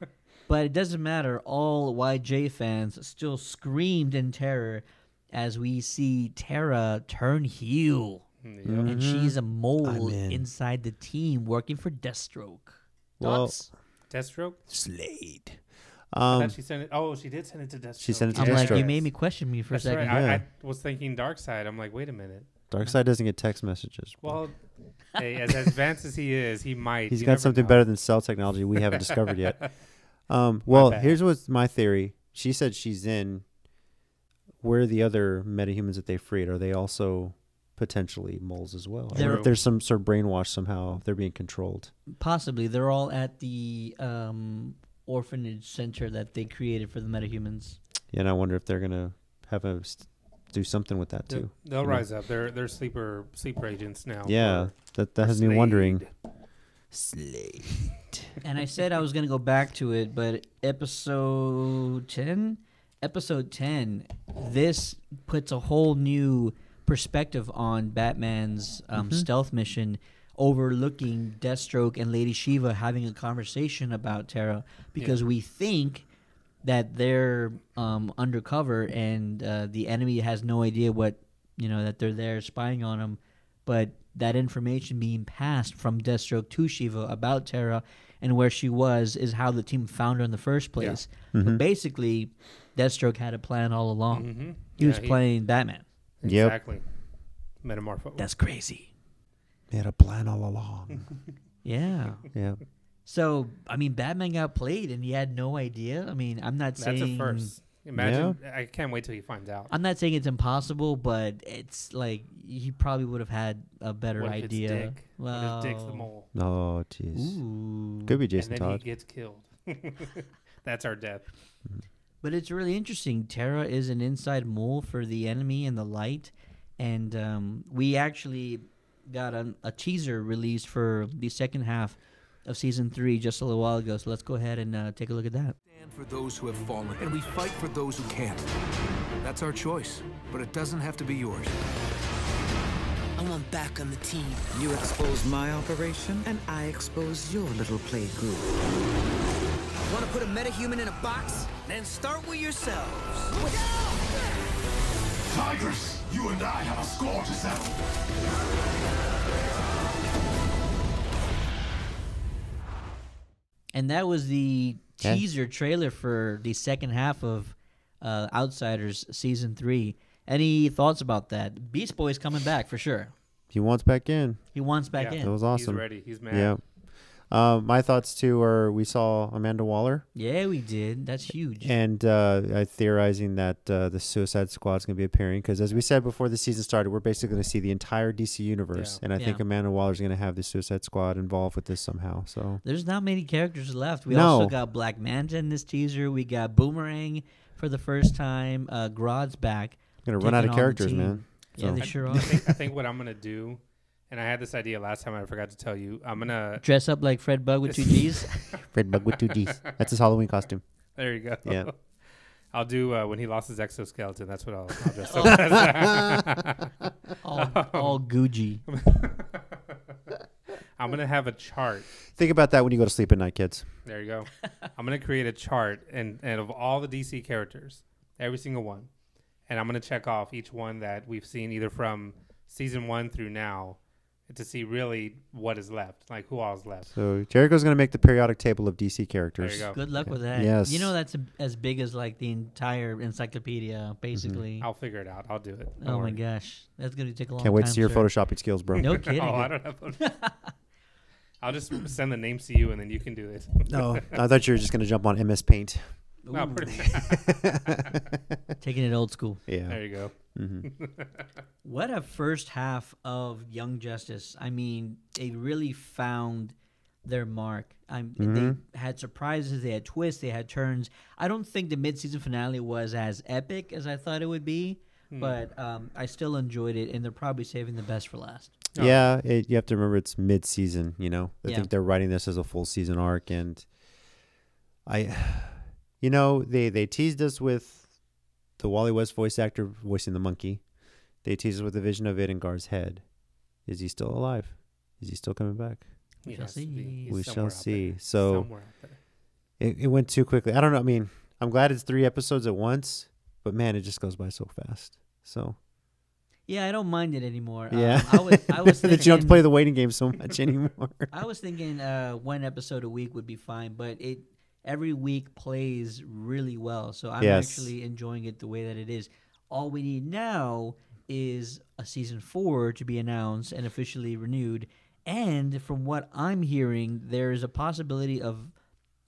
But it doesn't matter. All YJ fans still screamed in terror as we see Tara turn heel. Yep. And she's a mole I'm in. inside the team working for Deathstroke. Well, Thoughts? Deathstroke. Slade. I thought she sent it. Oh, she did send it to Deathstroke. She sent it to I'm like, Deathstroke. you made me question me for That's a second. right. Yeah. I was thinking Darkseid. I'm like, wait a minute. Darkseid doesn't get text messages. Well, hey, as advanced as he is, he might. He's You got never something know. better than cell technology we haven't discovered yet. Well, bad. here's what's my theory. She said she's in. Where are the other metahumans that they freed? Are they also potentially moles as well? I wonder They're- if there's some sort of brainwash somehow. They're being controlled. Possibly. They're all at the orphanage center that they created for the metahumans. Yeah, and I wonder if they're gonna do something with that They'll, too. they'll you know? rise up. They're sleeper agents now. Yeah, for that has me Slade. wondering. And I said I was going to go back to it, but episode 10, this puts a whole new perspective on Batman's stealth mission. overlooking Deathstroke and Lady Shiva having a conversation about Terra because we think that they're undercover and the enemy has no idea that they're there spying on them, but that information being passed from Deathstroke to Shiva about Terra and where she was is how the team found her in the first place. But basically, Deathstroke had a plan all along. He was playing Batman. Exactly. Metamorpho. That's crazy. He had a plan all along. Yeah. Yeah. So, I mean, Batman got played and he had no idea. I mean, I'm not saying... That's a first. Imagine. I can't wait till he finds out. I'm not saying it's impossible, but it's like he probably would have had a better What if idea. It's Dick? Well, What if Dick's the mole? Oh, jeez. Ooh. Could be Jason And then Todd. he gets killed. That's our death. But it's really interesting. Terra is an inside mole for the enemy and the light. And we actually got a teaser released for the second half of Season 3 just a little while ago. So let's go ahead and take a look at that. Stand for those who have fallen, and we fight for those who can't. That's our choice, but it doesn't have to be yours. I want back on the team. You expose my operation, and I expose your little play group. Want to put a metahuman in a box? Then start with yourselves. Tigress, you and I have a score to settle. And that was the teaser trailer for the second half of Outsiders Season 3. Any thoughts about that? Beast Boy's coming back for sure. He wants back in. He wants back That in. was awesome. He's ready. He's mad. Yeah. My thoughts too are we saw Amanda Waller, Yeah, we did. That's huge. and theorizing that the Suicide Squad is going to be appearing because, as we said before the season started, we're basically going to see the entire DC universe, and I think Amanda Waller is going to have the Suicide Squad involved with this somehow. So There's not many characters left. We also got Black Manta in this teaser. We got Boomerang for the first time. Grodd's back. going to run out of taking on the characters, team. man. Yeah, So- they sure I are. think what I'm gonna do, and I had this idea last time, I forgot to tell you. I'm gonna. Dress up like Fred Bug with two G's. Fred Bug with two G's. That's his Halloween costume. There you go. Yeah. I'll do when he lost his exoskeleton. That's what I'll dress up as. all Gucci. I'm gonna have a chart. Think about that when you go to sleep at night, kids. There you go. I'm gonna create a chart and of all the DC characters, every single one, and I'm gonna check off each one that we've seen either from season 1 through now, to see really what is left, like who all is left. So Jericho's going to make the periodic table of DC characters. There you go. Good luck with that. Yes. You know that's as big as like the entire encyclopedia, basically. I'll figure it out. I'll do it. Don't Oh my worry. gosh, that's gonna take a long Can't wait time. to see your sir. photoshopping skills, bro. No kidding. Oh, I don't have. I'll just send the names to you, and then you can do it. No, I thought you were just going to jump on MS Paint. No, Ooh, pretty- taking it old school. Yeah. there you go. What a first half of Young Justice. I mean, they really found their mark. They had surprises, they had twists, they had turns. I don't think the mid-season finale was as epic as I thought it would be, but I still enjoyed it, and they're probably saving the best for last. Yeah, you have to remember it's mid-season, you know. I Yeah. think they're writing this as a full season arc, and they teased us with the Wally West voice actor voicing the monkey. They teased us with the vision of it in Gar's head. Is he still alive? Is he still coming back? He shall has to be. see. He's We somewhere shall out see. there. So Somewhere out there. it went too quickly. I don't know. I mean, I'm glad it's 3 episodes at once, but man, it just goes by so fast. So Yeah, I don't mind it anymore. yeah, I was that you don't have to thinking- play the waiting game so much anymore. I was thinking one episode a week would be fine, but every week plays really well. So I'm Yes. actually enjoying it the way that it is. All we need now is a season 4 to be announced and officially renewed. And from what I'm hearing, there is a possibility of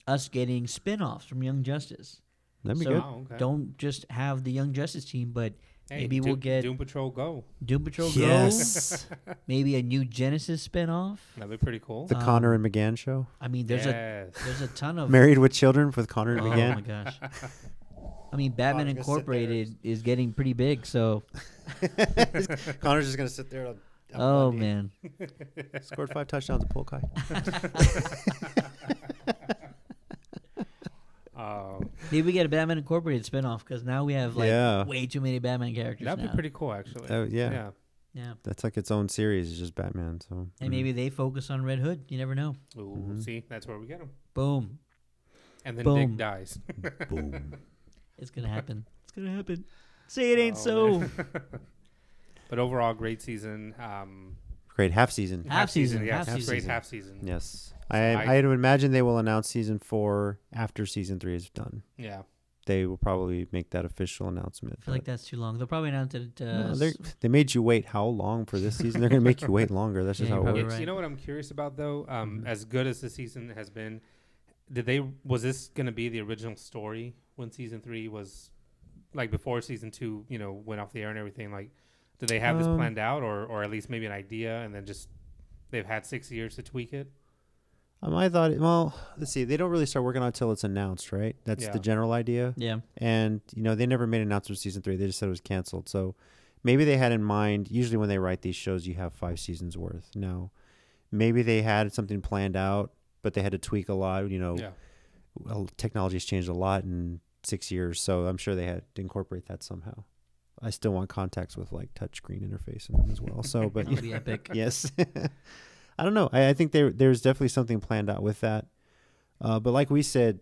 us getting spin-offs from Young Justice. That'd be So good. Oh, okay. don't just have the Young Justice team, but Hey, maybe we'll get Doom Patrol Go. Doom Patrol Yes. Go. Maybe a new Genesis spin-off. That'd be pretty cool. The Connor and McGann show. I mean, there's a ton of Married with Children with Connor and Oh McGann. my gosh! I mean, Batman Connor's gonna sit there. Incorporated is getting pretty big. So, Connor's just gonna sit there. oh man, Scored 5 touchdowns at Polkai. maybe we get a Batman Incorporated spinoff because now we have like Yeah. way too many Batman characters. That'd now. be pretty cool, actually. Oh, yeah. Yeah. Yeah. That's like its own series. It's just Batman. So And maybe they focus on Red Hood. You never know. Ooh, see, that's where we get him. Boom. And then Boom. Dick dies. boom. It's going to happen. It's going to happen. Say it ain't so. But overall, great season. Great half season. Half season. Yes, Half great season. half season. Yes. So I would imagine they will announce season 4 after season 3 is done. Yeah. They will probably make that official announcement. I feel like that's too long. They'll probably announce it. They made you wait how long for this season? They're going to make you wait longer. That's just Yeah, how it you're works. probably right. You know what I'm curious about though? As good as the season has been, was this going to be the original story when season 3 was, like before season 2, went off the air and everything? Like, did they have this planned out, or at least maybe an idea, and then just they've had 6 years to tweak it? I thought, well, let's see. They don't really start working on it until it's announced, right? That's Yeah. the general idea. Yeah. And, they never made an announcement for season 3. They just said it was canceled. So maybe they had in mind, usually when they write these shows, you have 5 seasons worth. Now, maybe they had something planned out, but they had to tweak a lot. Yeah. Well, technology has changed a lot in 6 years. So I'm sure they had to incorporate that somehow. I still want contacts with like touchscreen interface in them as well. So, but That would be epic. yes. I don't know. I think there's definitely something planned out with that. But like we said,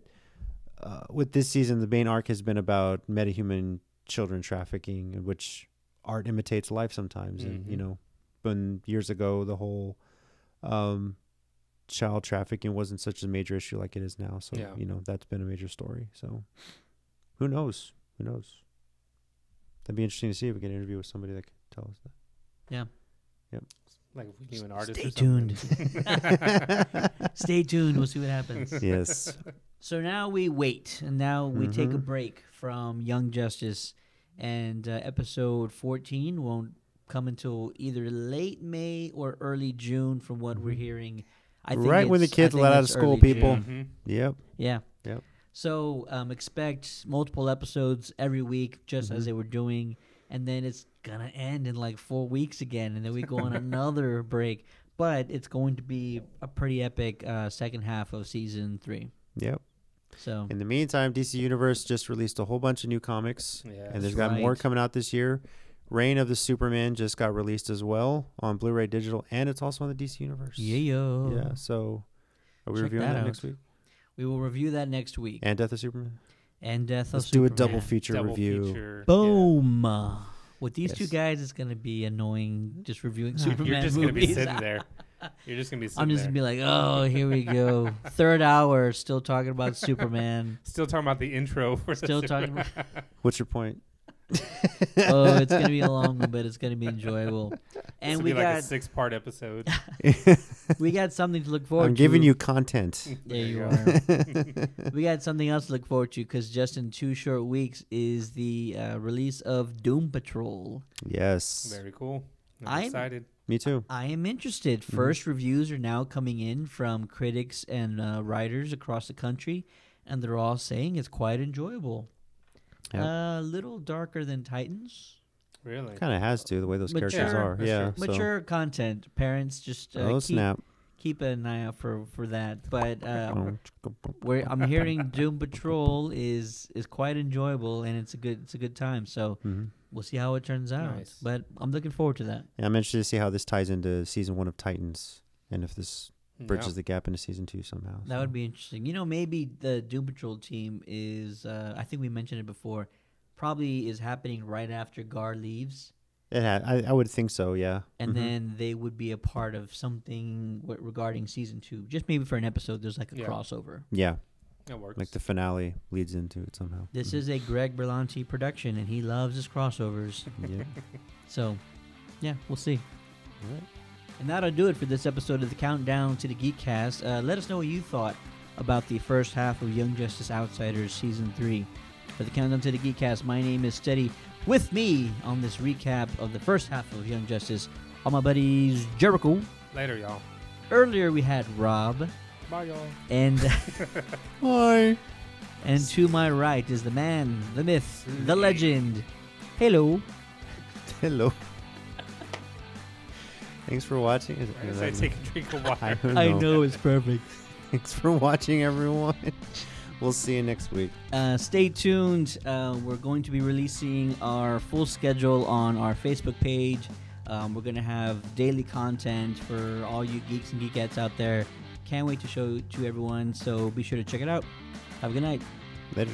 with this season, the main arc has been about metahuman children trafficking, which art imitates life sometimes. Mm-hmm. And, when years ago, the whole child trafficking wasn't such a major issue like it is now. So, Yeah. That's been a major story. So who knows? Who knows? That'd be interesting to see if we get an interview with somebody that could tell us that. Yeah. Yep. Like if we knew an artist. Stay or something. tuned. Stay tuned. We'll see what happens. Yes. So now we wait, and now we take a Mhm. break from Young Justice, and episode 14 won't come until either late May or early June, from what we're hearing. I think Right when the it's- I kids think let out of it's school, early people. June. Mhm. Yep. Yeah. Yep. So expect multiple episodes every week, just as Mhm. they were doing, and then it's gonna end in like 4 weeks again, and then we go on another break. But it's going to be a pretty epic second half of season 3. Yep. So In the meantime, DC Universe just released a whole bunch of new comics, Yeah. and there's got more right. coming out this year. Reign of the Superman just got released as well on Blu-ray digital, and it's also on the DC Universe. yeah. Yeah. So, are we Check reviewing that that out. next week? We will review that next week. And Death of Superman. And Death Let's of do a Superman. double feature Double review. feature. Boom. With these two Yes. guys, it's going to be annoying just reviewing Yeah. Superman You're just movies. gonna be sitting there. You're just gonna be sitting I'm just there. going to be like, oh, here we go. Third hour, still talking about Superman. Still talking about the intro for Still the talking Superman. about... What's your point? Oh, it's going to be a long one, but it's going to be enjoyable. And This will we be like a got 6-part episode. we got something to look forward to. I'm giving you content. There you go. are. We got something else to look forward to, because just in 2 short weeks is the release of Doom Patrol. Yes. Very cool. I'm I'm- excited. Me too. I am interested. First reviews are now coming in from critics and writers across the country, and they're all saying it's quite enjoyable. Yep. A little darker than Titans. Really? Kind of has to, the way those characters Mature. are. That's Yeah. true. so- Mature content. Parents just Oh, snap. keep an eye out for that. But Oh, I'm hearing Doom Patrol is quite enjoyable, and it's a good time. So mhm. we'll see how it turns out. Nice. But I'm looking forward to that. Yeah, I'm interested to see how this ties into season 1 of Titans, and if this bridges Yeah. the gap into season 2 somehow. That would be interesting. Maybe the Doom Patrol team is, I think we mentioned it before, probably is happening right after Gar leaves. I would think so. Yeah. And Mhm. then they would be a part of something regarding season 2. Just maybe for an episode, there's like a Yeah. crossover. Yeah, That works. like the finale leads into it somehow. This is a Greg Berlanti production, and he loves his crossovers. Yeah. So, yeah, we'll see. All right. And that'll do it for this episode of the Countdown to the Geekcast. Let us know what you thought about the first half of Young Justice Outsiders Season 3. For the Countdown to the Geekcast, my name is Steady. With me on this recap of the first half of Young Justice are my buddies Jericho. Later, y'all. Earlier we had Rob. Bye, y'all. And Bye. and to my right is the man, the myth, the legend. Hello. Hello. Thanks for watching. I guess I take a drink of water. I don't I know. know it's perfect. Thanks for watching, everyone. We'll see you next week. Stay tuned. We're going to be releasing our full schedule on our Facebook page We're going to have daily content for all you geeks and geekettes out there. Can't wait to show to everyone, so be sure to check it out. Have a good night. Later.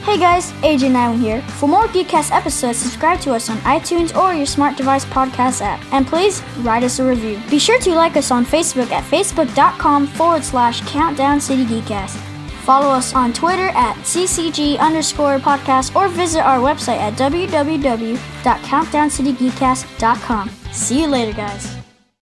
Hey guys, AJ Nyland here. For more Geekcast episodes, subscribe to us on iTunes or your smart device podcast app. And please, write us a review. Be sure to like us on Facebook at facebook.com/CountdownCityGeekcast. Follow us on Twitter at ccg_podcast or visit our website at www.countdowncitygeekcast.com. See you later, guys.